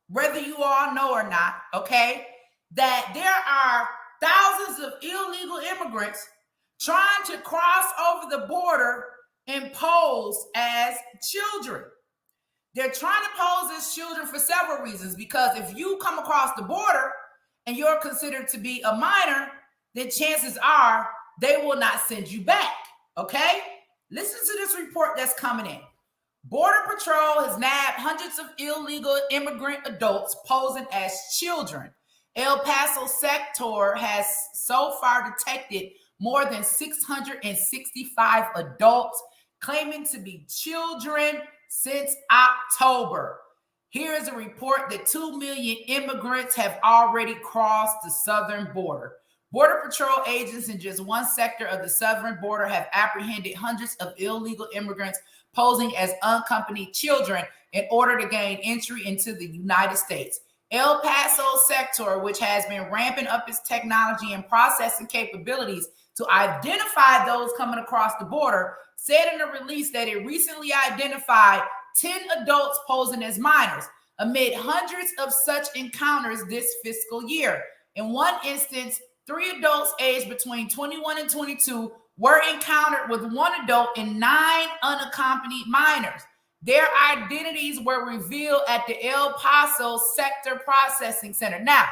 whether you all know or not, okay, that there are thousands of illegal immigrants trying to cross over the border and pose as children. They're trying to pose as children for several reasons, because if you come across the border and you're considered to be a minor, then chances are they will not send you back, okay? Listen to this report that's coming in. Border Patrol has nabbed hundreds of illegal immigrant adults posing as children. El Paso sector has so far detected more than 665 adults claiming to be children since October. Here is a report that 2 million immigrants have already crossed the southern border. Border Patrol agents in just one sector of the southern border have apprehended hundreds of illegal immigrants posing as unaccompanied children in order to gain entry into the United States. El Paso sector, which has been ramping up its technology and processing capabilities to identify those coming across the border, said in a release that it recently identified 10 adults posing as minors amid hundreds of such encounters this fiscal year. In one instance, 3 adults aged between 21 and 22 were encountered with 1 adult and 9 unaccompanied minors. Their identities were revealed at the El Paso Sector Processing Center. Now,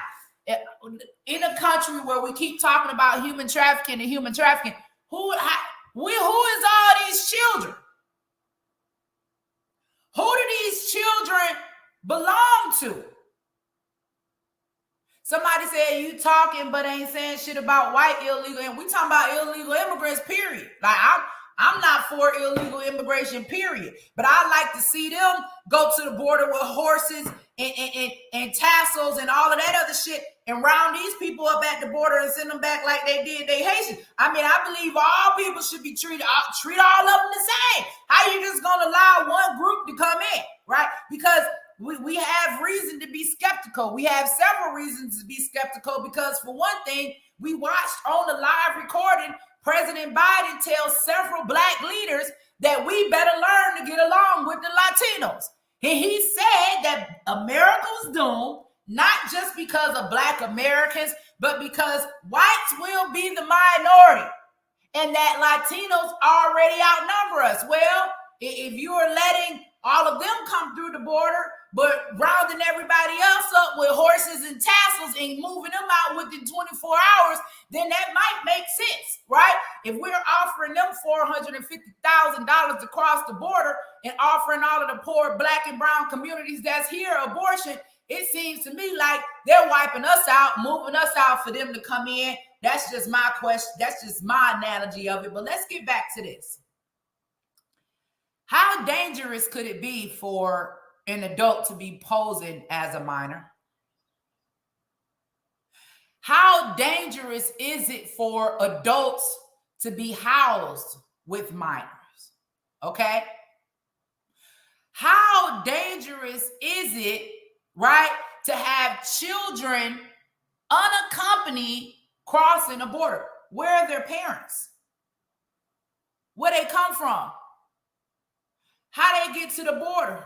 in a country where we keep talking about human trafficking, who is all these children? Who do these children belong to? Somebody said you talking but ain't saying shit about white illegal, and we talking about illegal immigrants, period. Like I'm not for illegal immigration, period. But I like to see them go to the border with horses and tassels and all of that other shit and round these people up at the border and send them back like they did they Haitians. I mean, I believe all people should be treat all of them the same. How you just gonna allow one group to come in, right? Because we have reason to be skeptical. We have several reasons to be skeptical because, for one thing, we watched on the live recording President Biden tell several Black leaders that we better learn to get along with the Latinos. And he said that America was doomed, not just because of Black Americans, but because whites will be the minority and that Latinos already outnumber us. Well, if you are letting all of them come through the border, but rounding everybody else up with horses and tassels and moving them out within 24 hours, then that might make sense, right? If we're offering them $450,000 to cross the border and offering all of the poor Black and brown communities that's here abortion, it seems to me like they're wiping us out, moving us out for them to come in. That's just my question. That's just my analogy of it. But let's get back to this. How dangerous could it be for an adult to be posing as a minor? How dangerous is it for adults to be housed with minors? Okay? How dangerous is it, right, to have children unaccompanied crossing a border? Where are their parents? Where they come from? How they get to the border?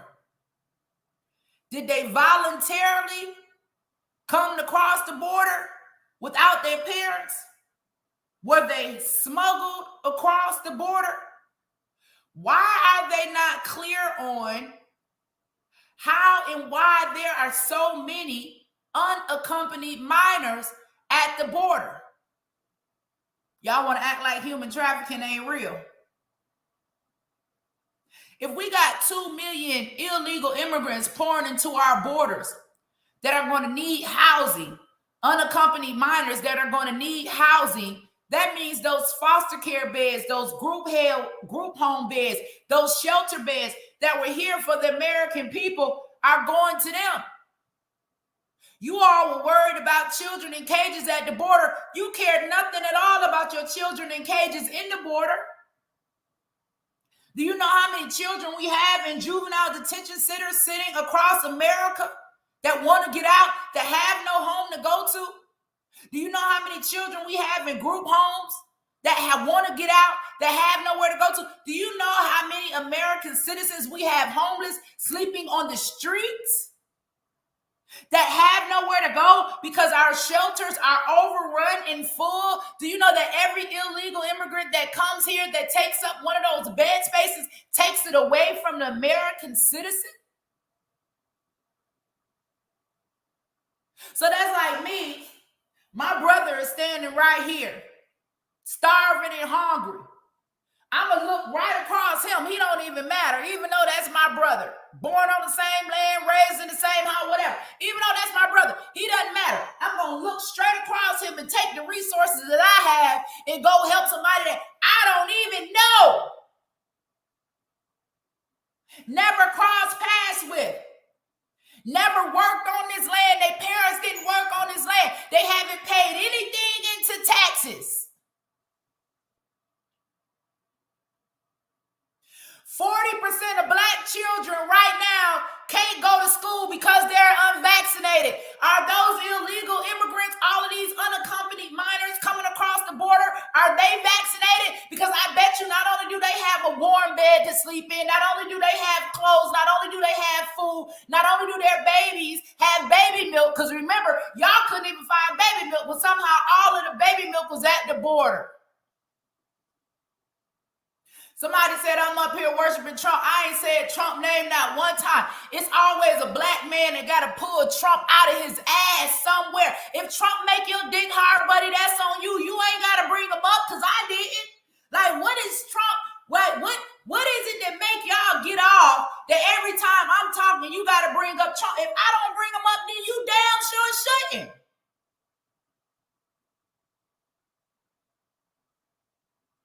Did they voluntarily come to cross the border without their parents? Were they smuggled across the border? Why are they not clear on how and why there are so many unaccompanied minors at the border? Y'all want to act like human trafficking ain't real. If we got 2 million illegal immigrants pouring into our borders that are going to need housing, unaccompanied minors that are going to need housing, That means those foster care beds, those group home beds, those shelter beds that were here for the American people are going to them. You all were worried about children in cages at the border. You cared nothing at all about your children in cages in the border. Do you know how many children we have in juvenile detention centers sitting across America that want to get out, that have no home to go to? Do you know how many children we have in group homes that want to get out, that have nowhere to go to? Do you know how many American citizens we have homeless, sleeping on the streets, that have nowhere to go because our shelters are overrun and full? Do you know that every illegal immigrant that comes here, that takes up one of those bed spaces, takes it away from the American citizen? So that's like me. My brother is standing right here, starving and hungry. I'm going to look right across him. He don't even matter, even though that's my brother. Born on the same land, raised in the same house, whatever. Even though that's my brother, he doesn't matter. I'm going to look straight across him and take the resources that I have and go help somebody that I don't even know. Never crossed paths with. Never worked on this land. Their parents didn't work on this land. They haven't paid anything into taxes. 40% of Black children right now can't go to school because they're unvaccinated. Are those illegal immigrants, all of these unaccompanied minors coming across the border, are they vaccinated? Because I bet you not only do they have a warm bed to sleep in, not only do they have clothes, not only do they have food, not only do their babies have baby milk, because remember, y'all couldn't even find baby milk, but somehow all of the baby milk was at the border. Somebody said I'm up here worshiping Trump. I ain't said Trump name not one time. It's always a Black man that got to pull Trump out of his ass somewhere. If Trump make your dick hard, buddy, that's on you. You ain't got to bring him up because I didn't. Like, what is Trump? What is it that make y'all get off that every time I'm talking, you got to bring up Trump? If I don't bring him up, then you damn sure shouldn't.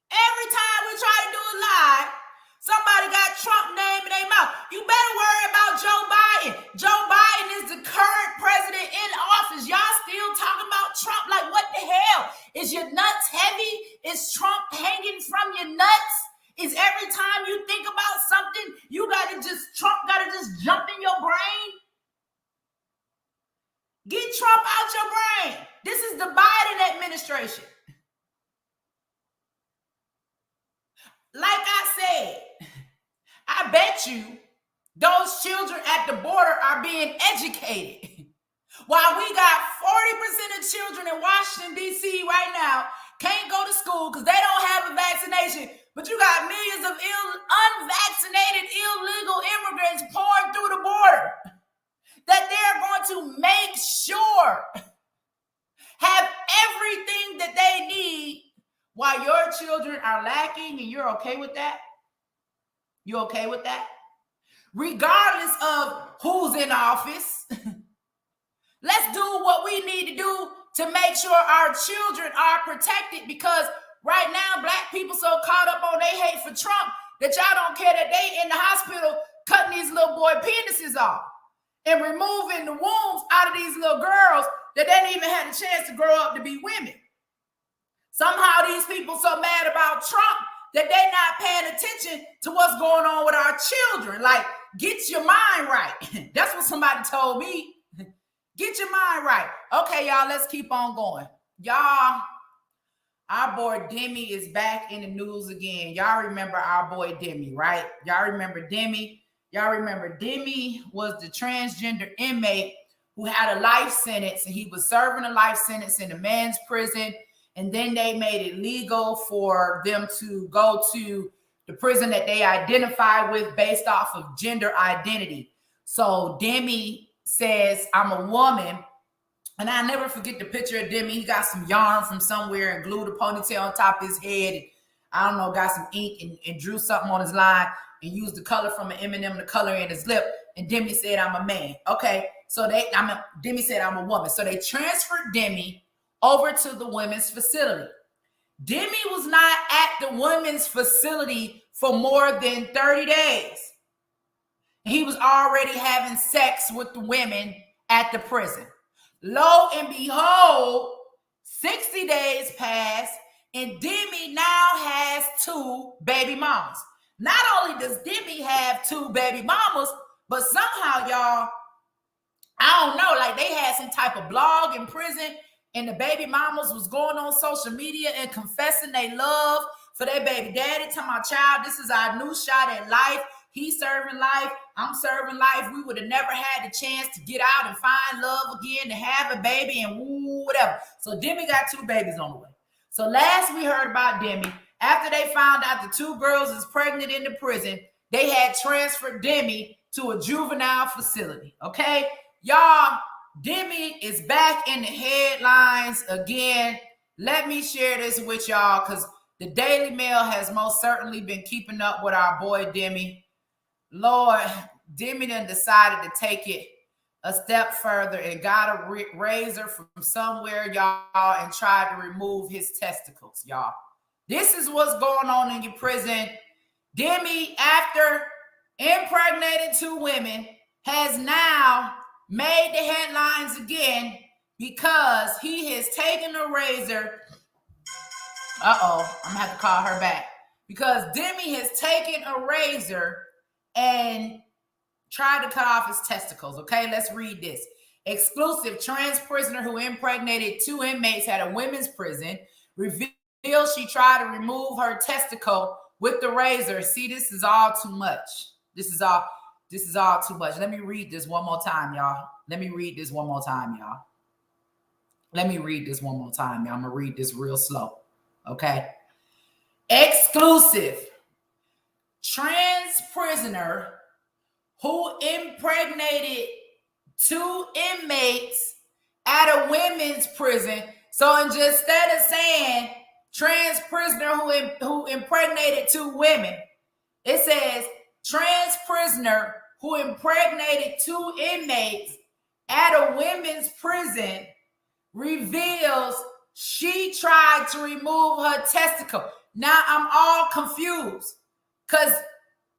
Every time we try to do a live, somebody got Trump name in their mouth. You better worry about Joe Biden. Joe Biden is the current president in office. Y'all still talking about Trump. Like, what the hell? Is your nuts heavy? Is Trump hanging from your nuts? Is every time you think about something, Trump gotta just jump in your brain? Get Trump out your brain. This is the Biden administration. Like I said, I bet you those children at the border are being educated. While we got 40% of children in Washington, D.C. right now can't go to school because they don't have a vaccination, but you got millions of unvaccinated illegal immigrants pouring through the border that they're going to make sure have everything that they need while your children are lacking, and you're okay with that? You okay with that? Regardless of who's in office, let's do what we need to do to make sure our children are protected, because right now, Black people so caught up on their hate for Trump that y'all don't care that they in the hospital cutting these little boy penises off and removing the wombs out of these little girls that they didn't even have a chance to grow up to be women. Somehow these people so mad about Trump that they're not paying attention to what's going on with our children. Like, get your mind right. That's what somebody told me. Get your mind right. Okay, y'all, let's keep on going. Y'all, our boy Demi is back in the news again. Y'all remember our boy Demi, right? Y'all remember Demi? Y'all remember Demi was the transgender inmate who had a life sentence, and he was serving a life sentence in a men's prison. And then they made it legal for them to go to the prison that they identify with based off of gender identity. So Demi says, I'm a woman. And I'll never forget the picture of Demi. He got some yarn from somewhere and glued a ponytail on top of his head. And, I don't know, got some ink and drew something on his line and used the color from an M&M to color in his lip. And Demi said, I'm a man. Okay, so Demi said, I'm a woman. So they transferred Demi over to the women's facility. Demi was not at the women's facility for more than 30 days. He was already having sex with the women at the prison. Lo and behold, 60 days passed, and Demi now has 2 baby mamas. Not only does Demi have 2 baby mamas, but somehow, y'all, I don't know, like they had some type of blog in prison, and the baby mamas was going on social media and confessing they love for their baby daddy, telling my child, this is our new shot at life. He's serving life. I'm serving life. We would have never had the chance to get out and find love again, to have a baby and woo, whatever. So Demi got 2 babies on the way. So last we heard about Demi, after they found out the 2 girls is pregnant in the prison, they had transferred Demi to a juvenile facility. Okay, y'all, Demi is back in the headlines again. Let me share this with y'all because the Daily Mail has most certainly been keeping up with our boy Demi. Lord, Demi done decided to take it a step further and got a razor from somewhere, y'all, and tried to remove his testicles, y'all. This is what's going on in your prison. Demi, after impregnating 2 women, has now made the headlines again because he has taken a razor. I'm gonna have to call her back. Because Demi has taken a razor and tried to cut off his testicles. Okay, let's read this. Exclusive: trans prisoner who impregnated 2 inmates at a women's prison reveals she tried to remove her testicle with the razor. See, this is all too much. This is all too much. Let me read this one more time, y'all. I'm gonna read this one more time, y'all. I'm gonna read this real slow. Okay. Exclusive: trans prisoner who impregnated 2 inmates at a women's prison. So instead of saying trans prisoner who impregnated 2 women, it says trans prisoner who impregnated 2 inmates at a women's prison reveals she tried to remove her testicle. Now I'm all confused because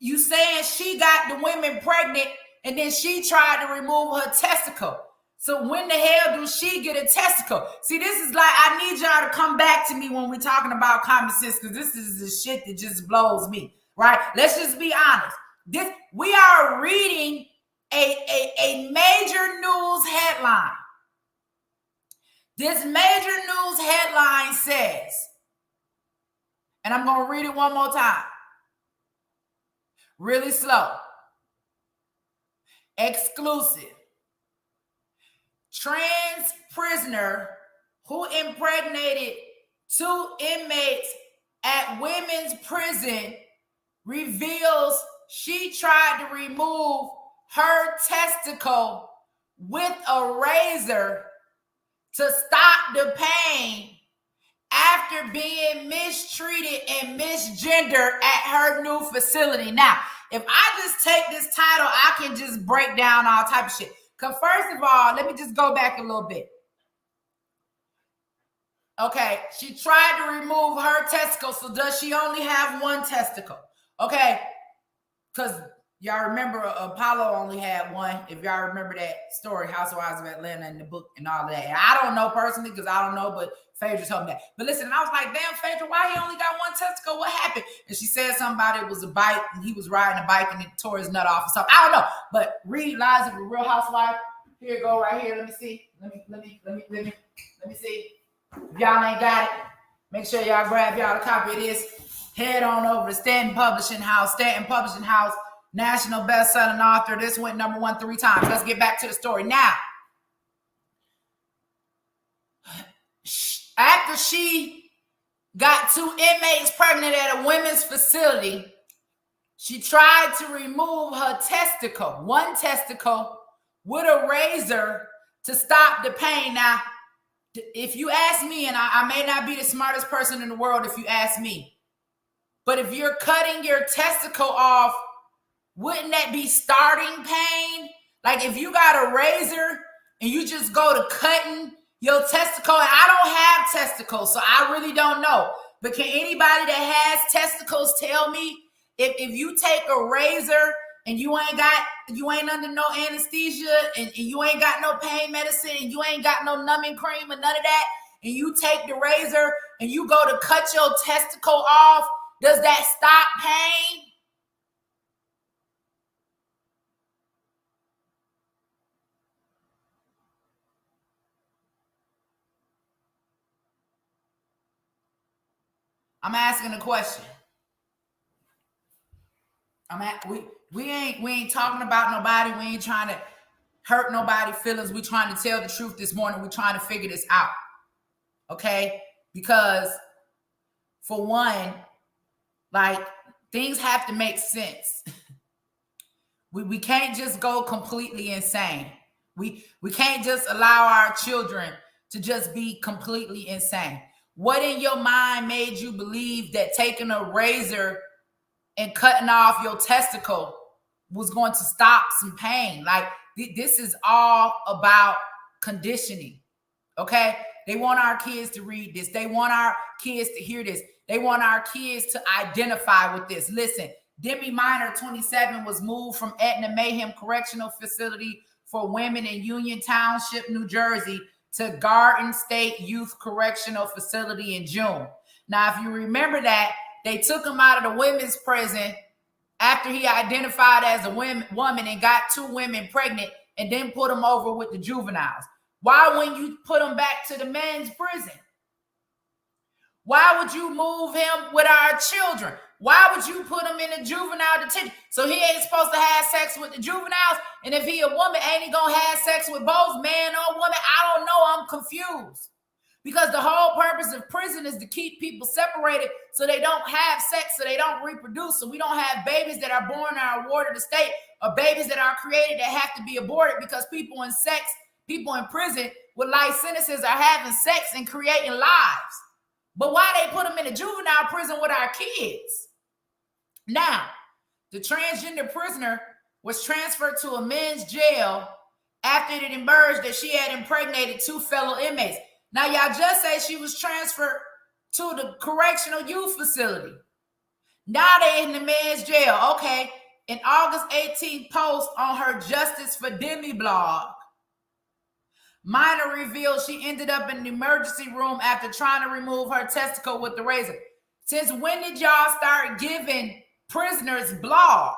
you saying she got the women pregnant and then she tried to remove her testicle. So when the hell do she get a testicle? See, this is like, I need y'all to come back to me when we're talking about common sense, because this is the shit that just blows me, right? Let's just be honest. We are reading a major news headline. This major news headline says, and I'm going to read it one more time, really slow. Exclusive: trans prisoner who impregnated 2 inmates at women's prison reveals she tried to remove her testicle with a razor to stop the pain after being mistreated and misgendered at her new facility. Now, if I just take this title, I can just break down all type of shit. Because first of all, let me just go back a little bit. Okay, she tried to remove her testicle, so does she only have 1 testicle? Okay, because y'all remember Apollo only had 1. If y'all remember that story, Housewives of Atlanta in the book and all that. And I don't know personally because I don't know, but Phaedra told me that. But listen, I was like, damn, Phaedra, why he only got 1 testicle? What happened? And she said something about it was a bike and he was riding a bike and it tore his nut off or something. I don't know. But read Lives of a Real Housewife. Here you go right here. Let me see. Let me see. If y'all ain't got it, make sure y'all grab y'all a copy of this. Head on over to Stanton Publishing House. Stanton Publishing House, national best-selling author. This went number 1 3 times. Let's get back to the story. Now, after she got 2 inmates pregnant at a women's facility, she tried to remove her testicle, 1 testicle, with a razor to stop the pain. Now, if you ask me, and I may not be the smartest person in the world if you ask me, but if you're cutting your testicle off, wouldn't that be starting pain? Like if you got a razor and you just go to cutting your testicle, and I don't have testicles, so I really don't know. But can anybody that has testicles tell me if you take a razor and you ain't under no anesthesia and you ain't got no pain medicine and you ain't got no numbing cream and none of that, and you take the razor and you go to cut your testicle off, does that stop pain? I'm asking a question. We ain't talking about nobody. We ain't trying to hurt nobody's feelings. We trying to tell the truth this morning. We trying to figure this out. Okay? Because for one, like, things have to make sense. We can't just go completely insane. We can't just allow our children to just be completely insane. What in your mind made you believe that taking a razor and cutting off your testicle was going to stop some pain? Like, this is all about conditioning, okay? They want our kids to read this. They want our kids to hear this. They want our kids to identify with this. Listen, Demi Minor, 27, was moved from Etna Mayhem Correctional Facility for Women in Union Township, New Jersey, to Garden State Youth Correctional Facility in June. Now, if you remember that, they took him out of the women's prison after he identified as a woman and got 2 women pregnant and then put him over with the juveniles. Why wouldn't you put him back to the men's prison? Why would you move him with our children? Why would you put him in a juvenile detention? So he ain't supposed to have sex with the juveniles, and if he a woman, ain't he gonna have sex with both man or woman? I don't know. I'm confused. Because the whole purpose of prison is to keep people separated so they don't have sex, so they don't reproduce, so we don't have babies that are born and are awarded the state, or babies that are created that have to be aborted because people in prison with life sentences are having sex and creating lives. But why they put them in a juvenile prison with our kids? Now, the transgender prisoner was transferred to a men's jail after it emerged that she had impregnated 2 fellow inmates. Now, y'all just say she was transferred to the correctional youth facility. Now they're in the men's jail. Okay. In August 18th post on her Justice for Demi blog, Minor revealed she ended up in the emergency room after trying to remove her testicle with the razor. Since when did y'all start giving prisoners blogs?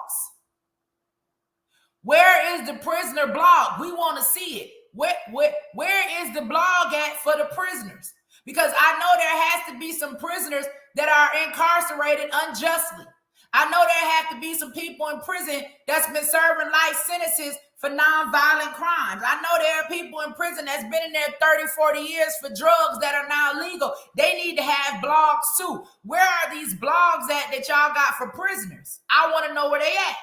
Where is the prisoner blog? We want to see it. Where is the blog at for the prisoners? Because I know there has to be some prisoners that are incarcerated unjustly. I know there have to be some people in prison that's been serving life sentences for nonviolent crimes. I know there are people in prison that's been in there 30, 40 years for drugs that are now legal. They need to have blogs too. Where are these blogs at that y'all got for prisoners? I want to know where they at.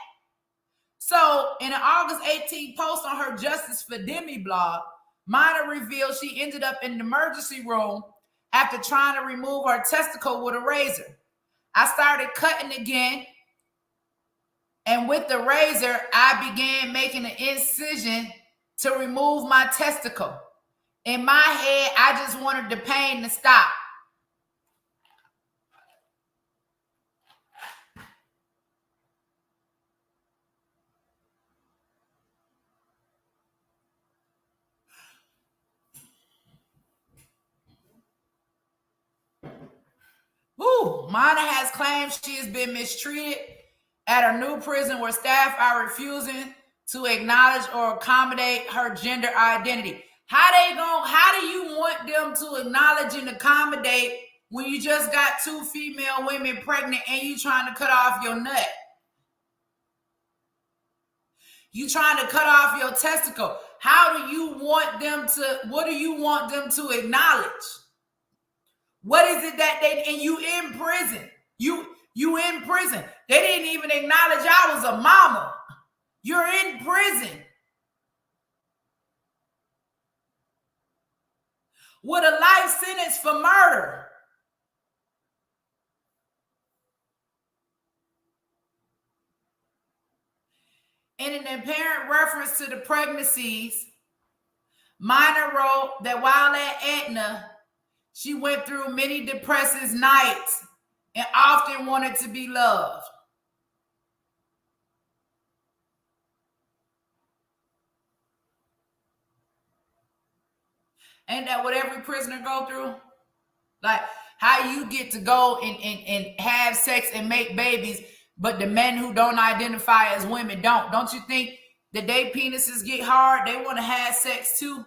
So in an August 18th post on her Justice for Demi blog, Minor revealed she ended up in the emergency room after trying to remove her testicle with a razor. I started cutting again, and with the razor, I began making an incision to remove my testicle. In my head, I just wanted the pain to stop. Minor has claimed she has been mistreated at her new prison where staff are refusing to acknowledge or accommodate her gender identity. How do you want them to acknowledge and accommodate when you just got 2 female women pregnant and you trying to cut off your nut? You trying to cut off your testicle. What do you want them to acknowledge? What is it that and you in prison? You in prison. They didn't even acknowledge I was a mama. You're in prison with a life sentence for murder. In an apparent reference to the pregnancies, Minor wrote that while at Aetna, She went through many depressive nights and often wanted to be loved. Ain't that what every prisoner go through? Like how you get to go and have sex and make babies, but the men who don't identify as women don't. Don't you think that their penises get hard? They want to have sex too.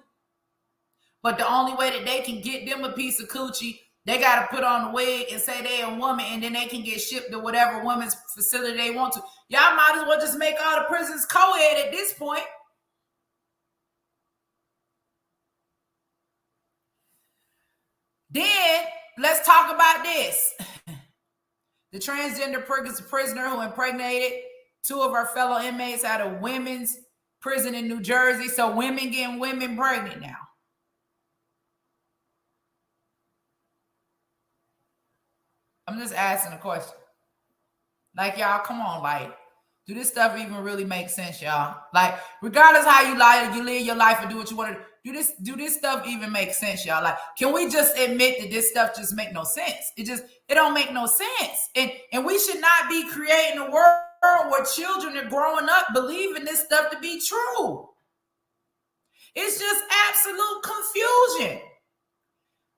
But the only way that they can get them a piece of coochie, they got to put on a wig and say they're a woman, and then they can get shipped to whatever women's facility they want to. Y'all might as well just make all the prisons co-ed at this point. Then let's talk about this. The transgender prisoner who impregnated two of her fellow inmates at a women's prison in New Jersey. So women getting women pregnant now. I'm just asking a question. Like, y'all, come on, like, do this stuff even really make sense, y'all? Like, regardless how you live your life and do what you want to do, do this stuff even make sense, y'all? Like, can we just admit that this stuff just make no sense? It don't make no sense. And we should not be creating a world where children are growing up believing this stuff to be true. It's just absolute confusion.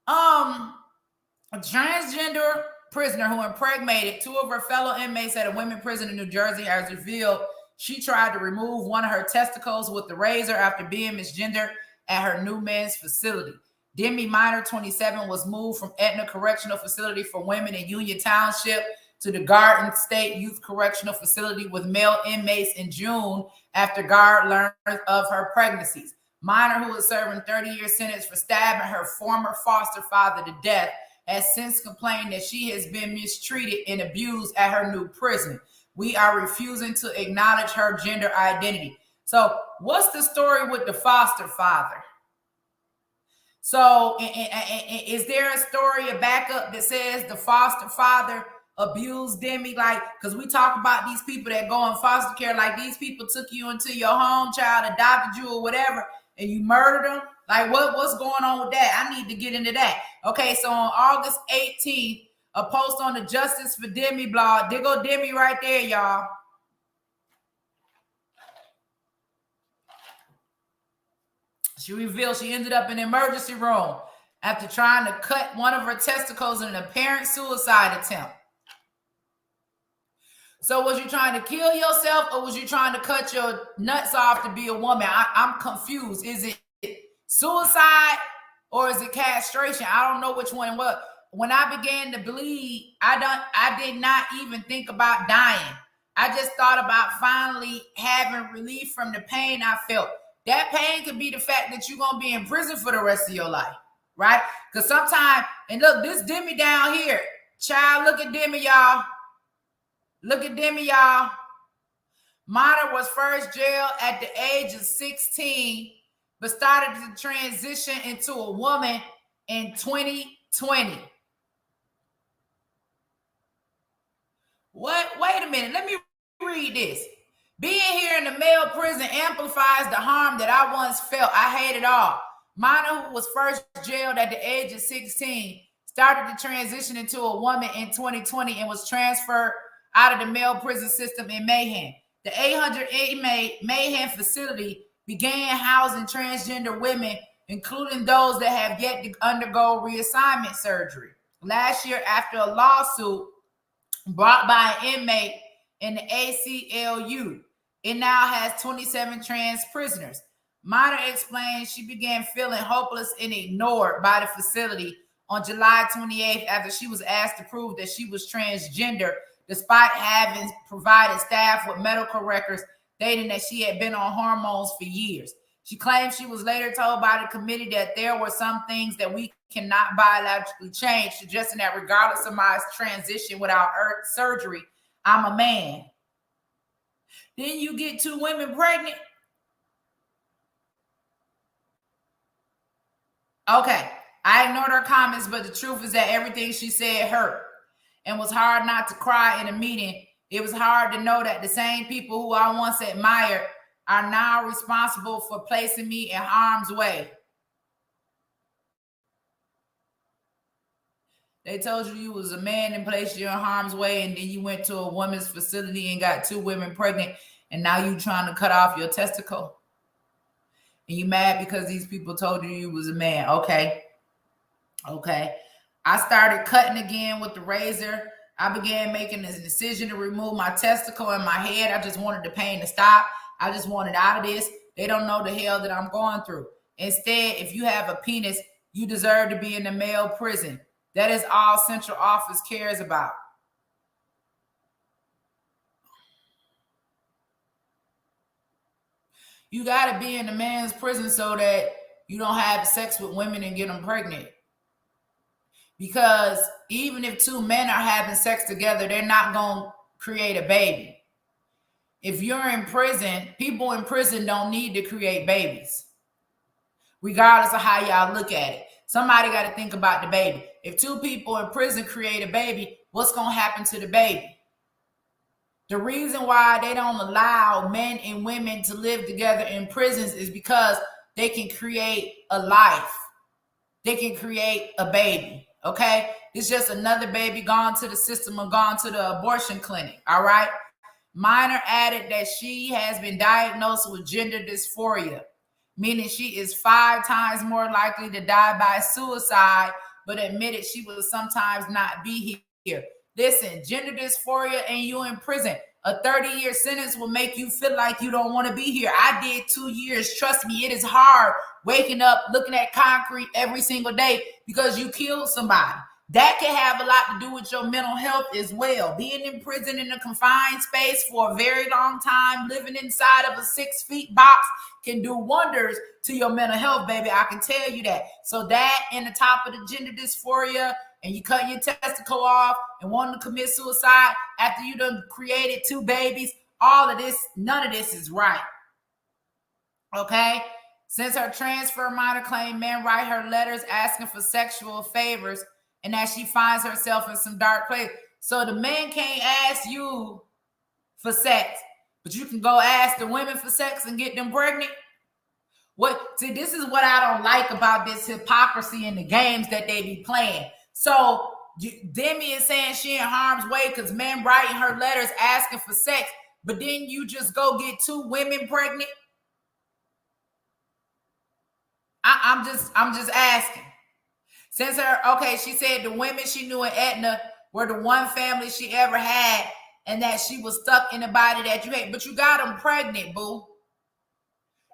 A transgender prisoner who impregnated two of her fellow inmates at a women's prison in New Jersey has revealed she tried to remove one of her testicles with the razor after being misgendered at her new men's facility. Demi, minor 27, was moved from Etna Correctional Facility for Women in Union Township to the Garden State Youth Correctional Facility with male inmates in June after guard learned of her pregnancies. Minor, who was serving 30-year sentence for stabbing her former foster father to death, has since complained that she has been mistreated and abused at her new prison. We are refusing to acknowledge her gender identity. So what's the story with the foster father? So is there a story, a backup that says the foster father abused Demi? Like, because we talk about these people that go in foster care, like these people took you into your home, child, adopted you or whatever, and you murdered them. Like, what's going on with that? I need to get into that. Okay, so on August 18th, a post on the Justice for Demi blog. There go Demi right there, y'all. She revealed she ended up in the emergency room after trying to cut one of her testicles in an apparent suicide attempt. So was you trying to kill yourself or was you trying to cut your nuts off to be a woman? I'm confused. Is it suicide or is it castration? I don't know which one it was. When I began to bleed, I did not even think about dying. I just thought about finally having relief from the pain I felt. That pain could be the fact that you're going to be in prison for the rest of your life, right? Because sometimes, and look, this Demi down here, child, look at Demi, y'all. Look at Demi, y'all. Minor was first jailed at the age of 16, but started to transition into a woman in 2020. What? Wait a minute. Let me read this. Being here in the male prison amplifies the harm that I once felt. I hate it all. Minor, who was first jailed at the age of 16, started to transition into a woman in 2020 and was transferred out of the male prison system in Mayhem. The 800 inmate Mayhem facility began housing transgender women, including those that have yet to undergo reassignment surgery. Last year, after a lawsuit brought by an inmate in the ACLU, it now has 27 trans prisoners. Minor explained she began feeling hopeless and ignored by the facility on July 28th after she was asked to prove that she was transgender, despite having provided staff with medical records stating that she had been on hormones for years. She claimed she was later told by the committee that there were some things that we cannot biologically change, suggesting that regardless of my transition without surgery, I'm a man. Then you get two women pregnant. Okay, I ignored her comments, but the truth is that everything she said hurt and was hard not to cry in a meeting. It was hard to know that the same people who I once admired are now responsible for placing me in harm's way. They told you was a man and placed you in harm's way, and then you went to a woman's facility and got 2 women pregnant, and now you trying to cut off your testicle. And you mad because these people told you was a man. Okay. I started cutting again with the razor. I began making this decision to remove my testicle and my head. I just wanted the pain to stop. I just wanted out of this. They don't know the hell that I'm going through. Instead, if you have a penis, you deserve to be in the male prison. That is all Central Office cares about. You got to be in the man's prison so that you don't have sex with women and get them pregnant. Because even if 2 men are having sex together, they're not going to create a baby. If you're in prison, people in prison don't need to create babies, regardless of how y'all look at it. Somebody got to think about the baby. If 2 people in prison create a baby, what's going to happen to the baby? The reason why they don't allow men and women to live together in prisons is because they can create a life. They can create a baby, okay? It's just another baby gone to the system or gone to the abortion clinic, all right? Minor added that she has been diagnosed with gender dysphoria, meaning she is 5 times more likely to die by suicide, but admitted she will sometimes not be here. Listen, gender dysphoria and you in prison. A 30-year sentence will make you feel like you don't want to be here. I did 2 years. Trust me, it is hard waking up, looking at concrete every single day because you killed somebody. That can have a lot to do with your mental health as well. Being in prison in a confined space for a very long time, living inside of a 6-foot box can do wonders to your mental health, baby. I can tell you that. So that and the top of the gender dysphoria, and you cut your testicle off and wanting to commit suicide after you done created 2 babies, all of this, none of this is right. Okay? Since her transfer, Minor claimed men write her letters asking for sexual favors and that she finds herself in some dark place. So the man can't ask you for sex, but you can go ask the women for sex and get them pregnant. See, this is what I don't like about this hypocrisy in the games that they be playing. So Demi is saying she in harm's way because men writing her letters asking for sex, but then you just go get 2 women pregnant. I'm just asking. Since she said the women she knew in Aetna were the one family she ever had, and that she was stuck in a body that you hate. But you got them pregnant, boo.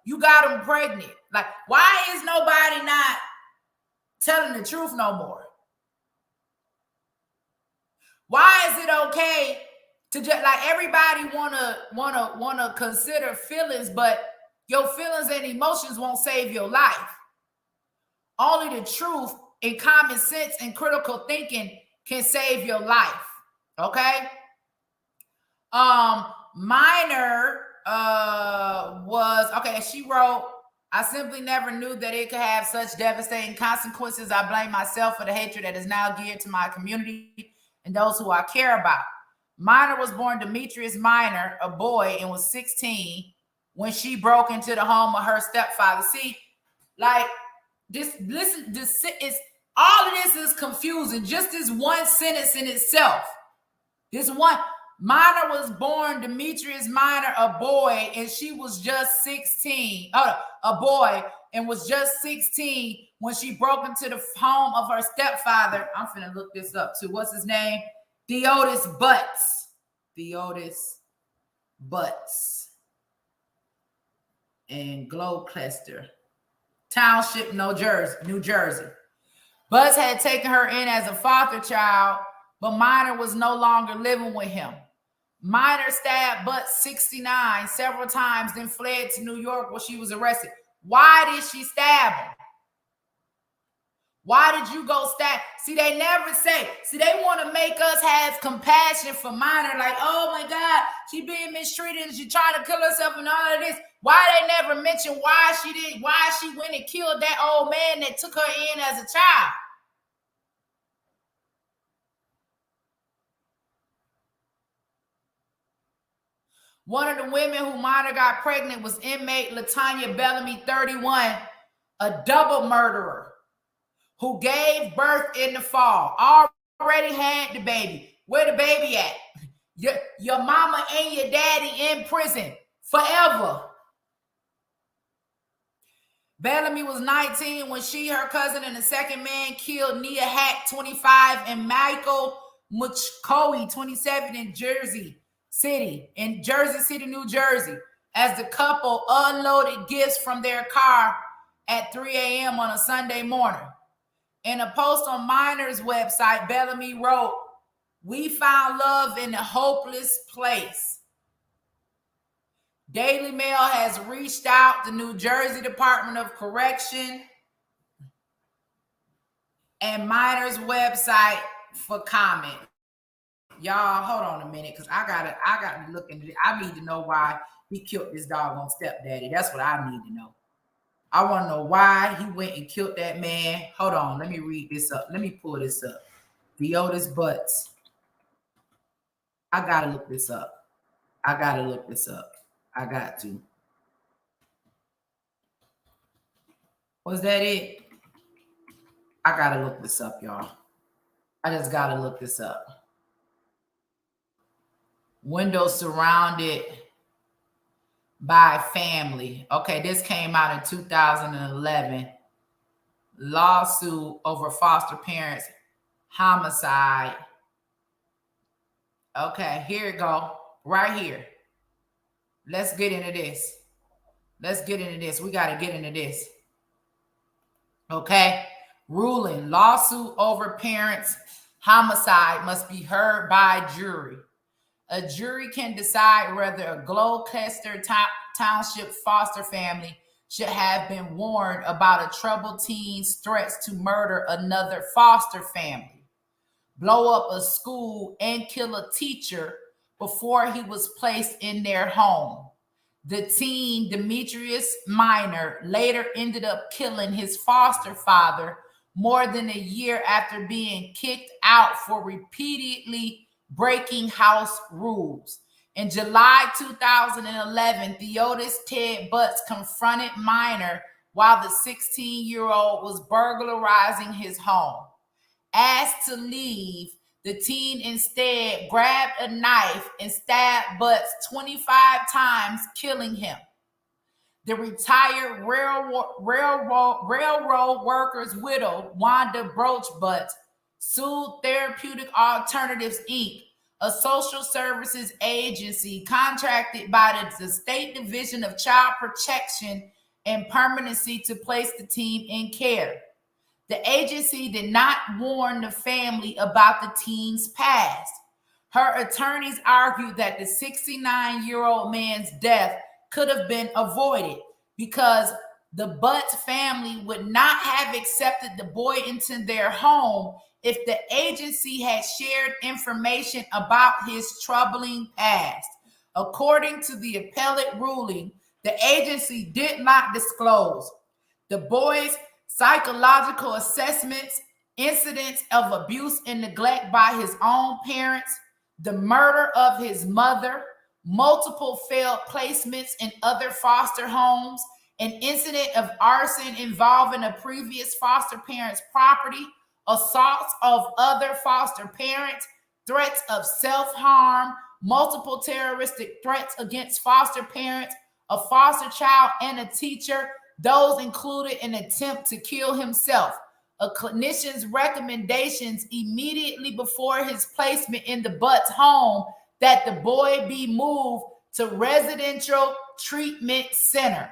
You got them pregnant. Like, why is nobody not telling the truth no more? Why is it okay to just like everybody wanna consider feelings, but your feelings and emotions won't save your life. Only the truth and common sense and critical thinking can save your life. Okay. Minor she wrote, I simply never knew that it could have such devastating consequences. I blame myself for the hatred that is now geared to my community and those who I care about. Minor was born Demetrius Minor, a boy, and was 16 when she broke into the home of her stepfather. See, like this is all of this is confusing. Just this one sentence in itself. This one, Minor was born Demetrius Minor, a boy, and she was just 16. A boy, and was just 16 when she broke into the home of her stepfather. I'm finna look this up too. What's his name? Theodis Butts. Theodis Butts. And Gloucester Township, New Jersey. Butts had taken her in as a foster child, but Minor was no longer living with him. Minor stabbed Butts 69 several times, then fled to New York where she was arrested. Why did she stab him? Why did you go stab? See, they never say. See, they want to make us have compassion for Minor, like, oh my God, she being mistreated and she trying to kill herself and all of this. Why they never mention why she went and killed that old man that took her in as a child? One of the women who Minor got pregnant was inmate Latanya Bellamy, 31, a double murderer who gave birth in the fall. already had the baby. Where the baby at? Your mama and your daddy in prison forever. Bellamy was 19 when she, her cousin, and the second man killed Nia Hack, 25, and Michael Muchkowi, 27, in Jersey City, New Jersey, as the couple unloaded gifts from their car at 3 a.m. on a Sunday morning. In a post on Minor's website, Bellamy wrote, "We found love in a hopeless place." Daily Mail has reached out to New Jersey Department of Correction and Minor's website for comment. Y'all, hold on a minute, because I gotta look into it. I need to know why he killed this doggone stepdaddy. That's what I need to know. I want to know why he went and killed that man. Hold on, let me read this up. Let me pull this up. Deotis Butts. I gotta look this up. I got to. Was that it? I gotta look this up, y'all. I just gotta look this up. Windows surrounded by family. Okay, this came out in 2011. Lawsuit over foster parents homicide. Okay, here it go. Right here. Let's get into this. We got to get into this. Okay. Ruling. Lawsuit over parents homicide must be heard by jury. A jury can decide whether a Gloucester Township foster family should have been warned about a troubled teen's threats to murder another foster family, blow up a school, and kill a teacher before he was placed in their home. The teen, Demetrius Minor, later ended up killing his foster father more than a year after being kicked out for repeatedly breaking house rules. In July 2011, Deotis Ted Butts confronted Minor while the 16-year-old was burglarizing his home. Asked to leave, the teen instead grabbed a knife and stabbed Butts 25 times, killing him. The retired railroad worker's widow, Wanda Broach Butts, sued Therapeutic Alternatives, Inc., a social services agency contracted by the State Division of Child Protection and Permanency to place the teen in care. The agency did not warn the family about the teen's past. Her attorneys argued that the 69-year-old man's death could have been avoided because the Butts family would not have accepted the boy into their home if the agency had shared information about his troubling past. According to the appellate ruling, the agency did not disclose the boy's psychological assessments, incidents of abuse and neglect by his own parents, the murder of his mother, multiple failed placements in other foster homes, an incident of arson involving a previous foster parent's property, assaults of other foster parents, threats of self-harm, multiple terroristic threats against foster parents, a foster child, and a teacher. Those included an attempt to kill himself, a clinician's recommendations immediately before his placement in the Butts home that the boy be moved to residential treatment center.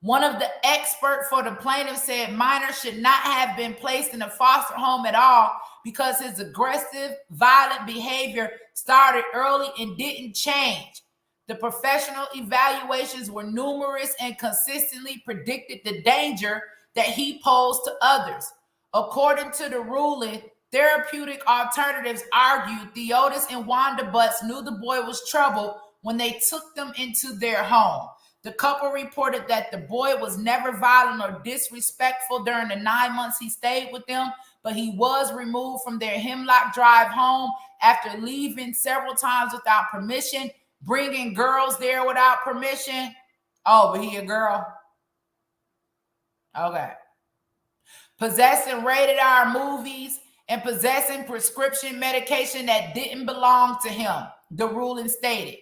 One of the experts for the plaintiff said Minor should not have been placed in a foster home at all because his aggressive, violent behavior started early and didn't change. The professional evaluations were numerous and consistently predicted the danger that he posed to others. According to the ruling, Therapeutic Alternatives argued Deotis and Wanda Butts knew the boy was troubled when they took them into their home. The couple reported that the boy was never violent or disrespectful during the 9 months he stayed with them, but he was removed from their Hemlock Drive home after leaving several times without permission, bringing girls there without permission. Oh, but he a girl? Okay. Possessing rated R movies and possessing prescription medication that didn't belong to him, the ruling stated.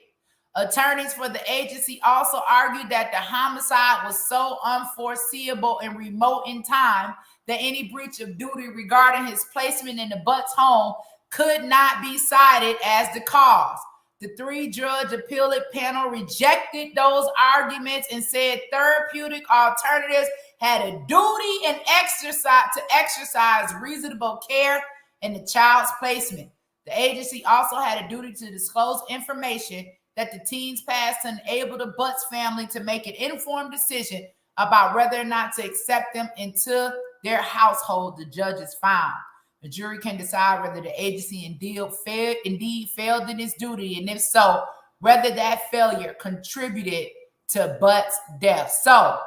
Attorneys for the agency also argued that the homicide was so unforeseeable and remote in time that any breach of duty regarding his placement in the Butts home could not be cited as the cause. The three-judge appellate panel rejected those arguments and said therapeutic alternatives had a duty and exercise reasonable care in the child's placement. The agency also had a duty to disclose information that the teens passed to enable the Butts family to make an informed decision about whether or not to accept them into their household, the judges found. The jury can decide whether the agency indeed failed in its duty, and if so, whether that failure contributed to Butts' death. So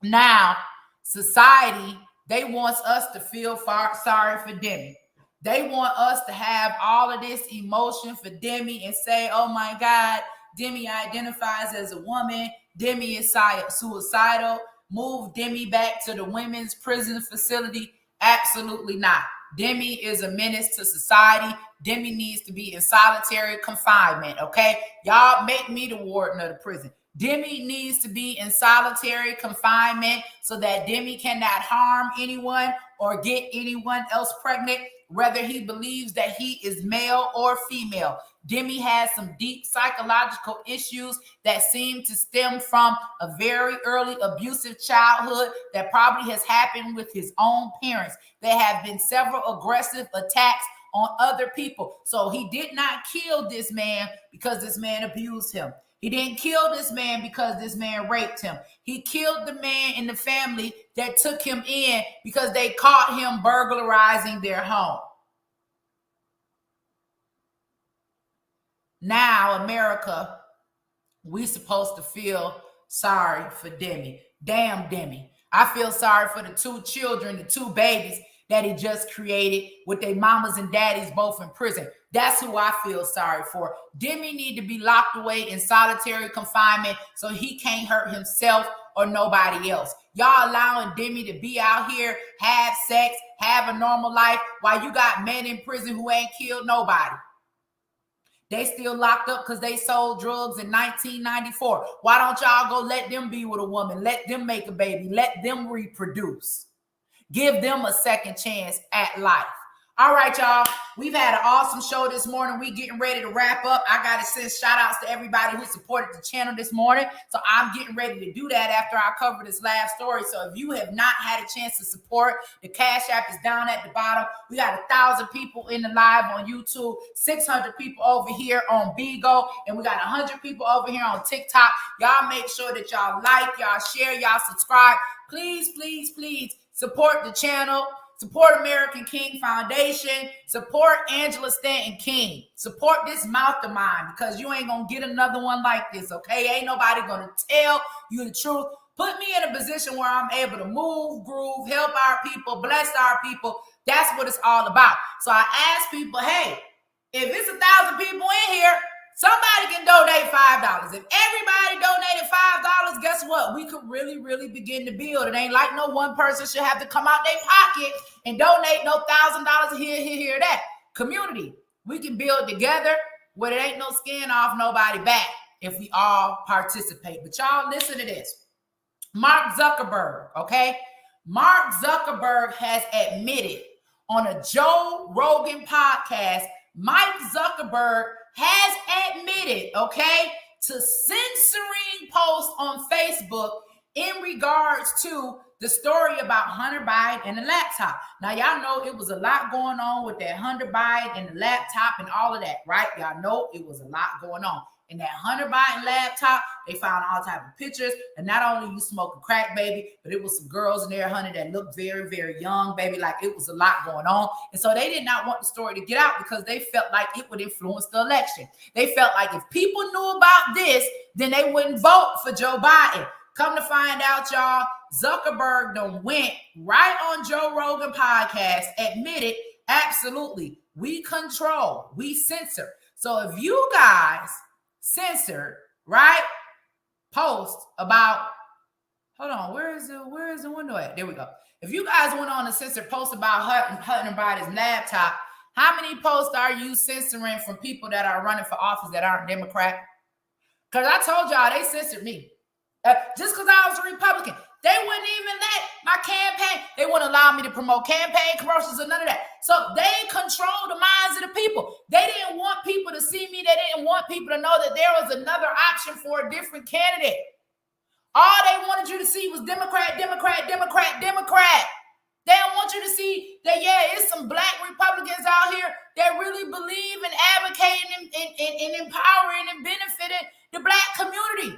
now society, they want us to feel sorry for Demi. They want us to have all of this emotion for Demi and say, oh my God, Demi identifies as a woman. Demi is suicidal. Move Demi back to the women's prison facility. Absolutely not. Demi is a menace to society. Demi needs to be in solitary confinement, okay? Y'all make me the warden of the prison. Demi needs to be in solitary confinement so that Demi cannot harm anyone or get anyone else pregnant, whether he believes that he is male or female. Demi has some deep psychological issues that seem to stem from a very early abusive childhood that probably has happened with his own parents. There have been several aggressive attacks on other people. So he did not kill this man because this man abused him. He didn't kill this man because this man raped him. He killed the man in the family that took him in because they caught him burglarizing their home. Now, America, we supposed to feel sorry for Demi. Damn, Demi. I feel sorry for the two children, the two babies that he just created with their mamas and daddies both in prison. That's who I feel sorry for. Demi need to be locked away in solitary confinement so he can't hurt himself or nobody else. Y'all allowing Demi to be out here, have sex, have a normal life while you got men in prison who ain't killed nobody. They still locked up because they sold drugs in 1994. Why don't y'all go let them be with a woman? Let them make a baby. Let them reproduce. Give them a second chance at life. All right, y'all. We've had an awesome show this morning. We getting ready to wrap up. I got to send shout outs to everybody who supported the channel this morning. So I'm getting ready to do that after I cover this last story. So if you have not had a chance to support, the Cash App is down at the bottom. We got 1,000 people in the live on YouTube, 600 people over here on Bigo, and we got 100 people over here on TikTok. Y'all make sure that y'all like, y'all share, y'all subscribe. Please, please, please support the channel. Support American King Foundation. Support Angela Stanton King. Support this mouth of mine because you ain't going to get another one like this, okay? Ain't nobody going to tell you the truth. Put me in a position where I'm able to move, groove, help our people, bless our people. That's what it's all about. So I ask people, hey, if it's 1,000 people in here, somebody can donate $5. If everybody donated $5, guess what? We could really, really begin to build. It ain't like no one person should have to come out their pocket and donate no $1,000 here, that. Community, we can build together where there ain't no skin off nobody back if we all participate. But y'all listen to this. Mark Zuckerberg, okay? Mark Zuckerberg has admitted on a Joe Rogan podcast, Mike Zuckerberg has admitted, okay, to censoring posts on Facebook in regards to the story about Hunter Biden and the laptop. Now, y'all know it was a lot going on with that Hunter Biden and the laptop and all of that, right? Y'all know it was a lot going on. In that Hunter Biden laptop, they found all type of pictures. And not only you smoking crack, baby, but it was some girls in there, honey, that looked very, very young, baby. Like it was a lot going on. And so they did not want the story to get out because they felt like it would influence the election. They felt like if people knew about this, then they wouldn't vote for Joe Biden. Come to find out, y'all, Zuckerberg done went right on Joe Rogan podcast, admitted, absolutely, we control, we censor. So if you guys censored, right, post about, hold on, where is the window at? There we go. If you guys went on a censor post about Hunter Biden's laptop, how many posts are you censoring from people that are running for office that aren't Democrat? Because I told y'all they censored me. Just because I was a Republican. They wouldn't even let my campaign, they wouldn't allow me to promote campaign commercials or none of that. So they control the minds of the people. They didn't want people to see me. They didn't want people to know that there was another option for a different candidate. All they wanted you to see was Democrat, Democrat, Democrat, Democrat. They don't want you to see that, yeah, it's some black Republicans out here that really believe in advocating and empowering and benefiting the black community.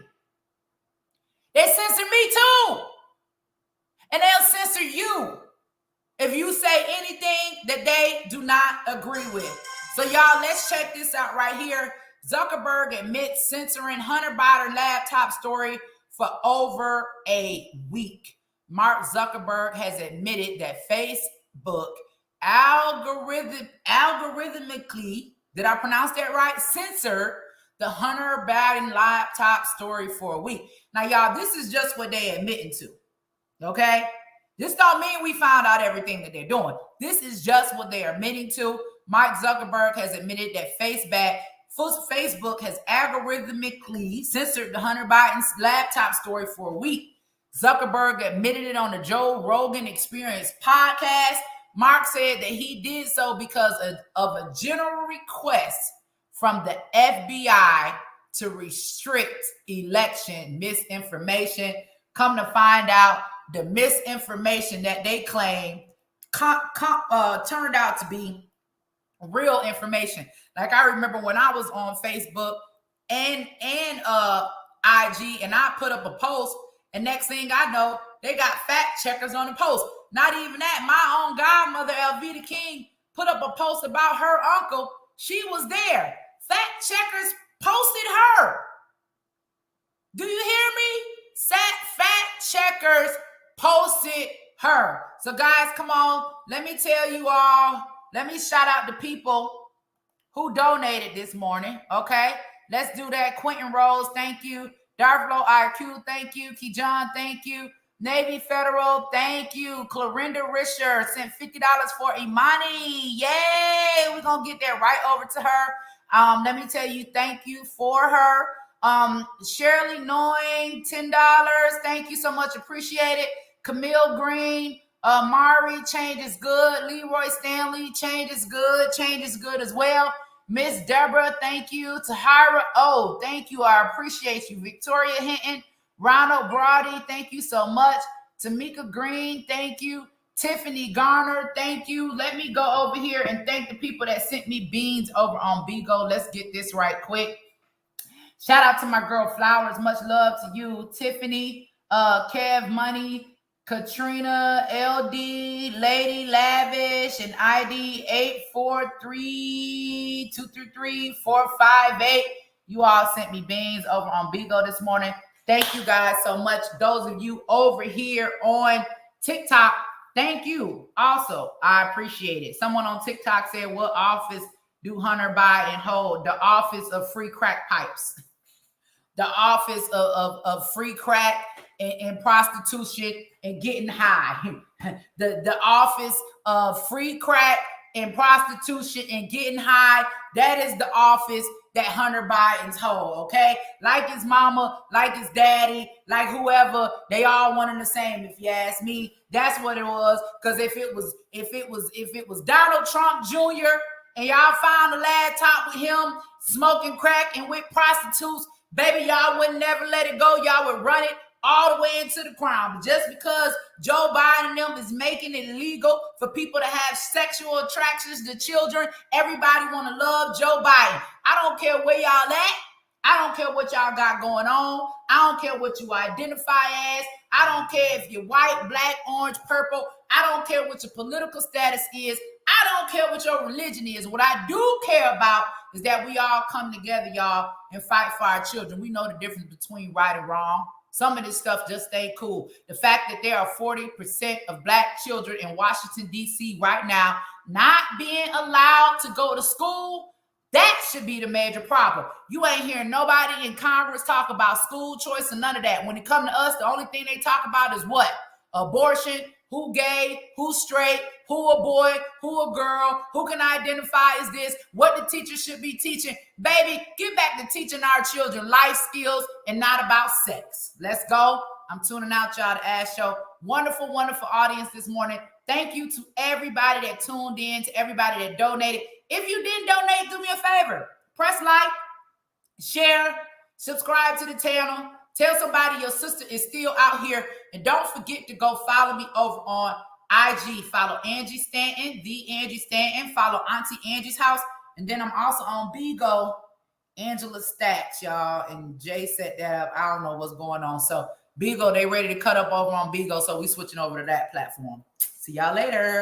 They censor me too. And they'll censor you if you say anything that they do not agree with. So y'all, let's check this out right here. Zuckerberg admits censoring Hunter Biden laptop story for over a week. Mark Zuckerberg has admitted that Facebook algorithmically, did I pronounce that right? Censored the Hunter Biden laptop story for a week. Now, y'all, this is just what they admitting to, okay? This don't mean we found out everything that they're doing. This is just what they are admitting to. Mark Zuckerberg has admitted that Facebook has algorithmically censored the Hunter Biden's laptop story for a week. Zuckerberg admitted it on the Joe Rogan Experience podcast. Mark said that he did so because of a general request from the FBI to restrict election misinformation. Come to find out, the misinformation that they claim turned out to be real information. Like I remember when I was on Facebook and IG, and I put up a post, and next thing I know, they got fact checkers on the post. Not even that. My own godmother, Elvita King, put up a post about her uncle. She was there. Fact checkers posted her. Do you hear me? Fact checkers posted her. So guys, come on. Let me tell you all. Let me shout out the people who donated this morning. Okay. Let's do that. Quentin Rose, thank you. Darflo IQ, thank you. Kijan, thank you. Navy Federal, thank you. Clorinda Risher sent $50 for Imani. Yay! We're going to get that right over to her. Let me tell you, thank you for her. Shirley Knowing, $10. Thank you so much. Appreciate it. Camille Green, Mari, change is good. Leroy Stanley, change is good. Change is good as well. Miss Deborah, thank you. Tahira, oh, thank you. I appreciate you. Victoria Hinton, Ronald Brody, thank you so much. Tamika Green, thank you. Tiffany Garner, thank you. Let me go over here and thank the people that sent me beans over on Bigo. Let's get this right quick. Shout out to my girl Flowers. Much love to you. Tiffany, Kev Money, Katrina, LD, Lady Lavish, and ID 843-233-458. You all sent me beans over on Bigo this morning. Thank you guys so much. Those of you over here on TikTok, thank you. Also, I appreciate it. Someone on TikTok said, what office do Hunter Biden hold? The office of free crack pipes. The office of free crack and prostitution and getting high. The office of free crack and prostitution and getting high. That is the office that Hunter Biden's hold, okay? Like his mama, like his daddy, like whoever, they all one and the same. If you ask me, that's what it was. Because if it was Donald Trump Jr. and y'all found a laptop with him smoking crack and with prostitutes, baby, y'all would never let it go. Y'all would run it all the way into the crown. But just because Joe Biden and them is making it illegal for people to have sexual attractions to children, everybody want to love Joe Biden. I don't care where y'all at. I don't care what y'all got going on. I don't care what you identify as. I don't care if you're white, black, orange, purple. I don't care what your political status is. I don't care what your religion is. What I do care about is that we all come together, y'all, and fight for our children. We know the difference between right and wrong. Some of this stuff just ain't cool. The fact that there are 40% of black children in Washington, D.C. right now not being allowed to go to school, that should be the major problem. You ain't hearing nobody in Congress talk about school choice and none of that. When it comes to us, the only thing they talk about is what? Abortion, who gay, who straight, who a boy, who a girl, who can identify as this, what the teacher should be teaching. Baby, get back to teaching our children life skills and not about sex. Let's go. I'm tuning out, y'all, to Ash Show. Wonderful, wonderful audience this morning. Thank you to everybody that tuned in, to everybody that donated. If you didn't donate, do me a favor. Press like, share, subscribe to the channel. Tell somebody your sister is still out here. And don't forget to go follow me over on IG. Follow Angie Stanton, the Angie Stanton. Follow Auntie Angie's House. And then I'm also on Bigo, Angela Stacks, y'all. And Jay set that up. I don't know what's going on. So Bigo, they ready to cut up over on Bigo. So we switching over to that platform. See y'all later.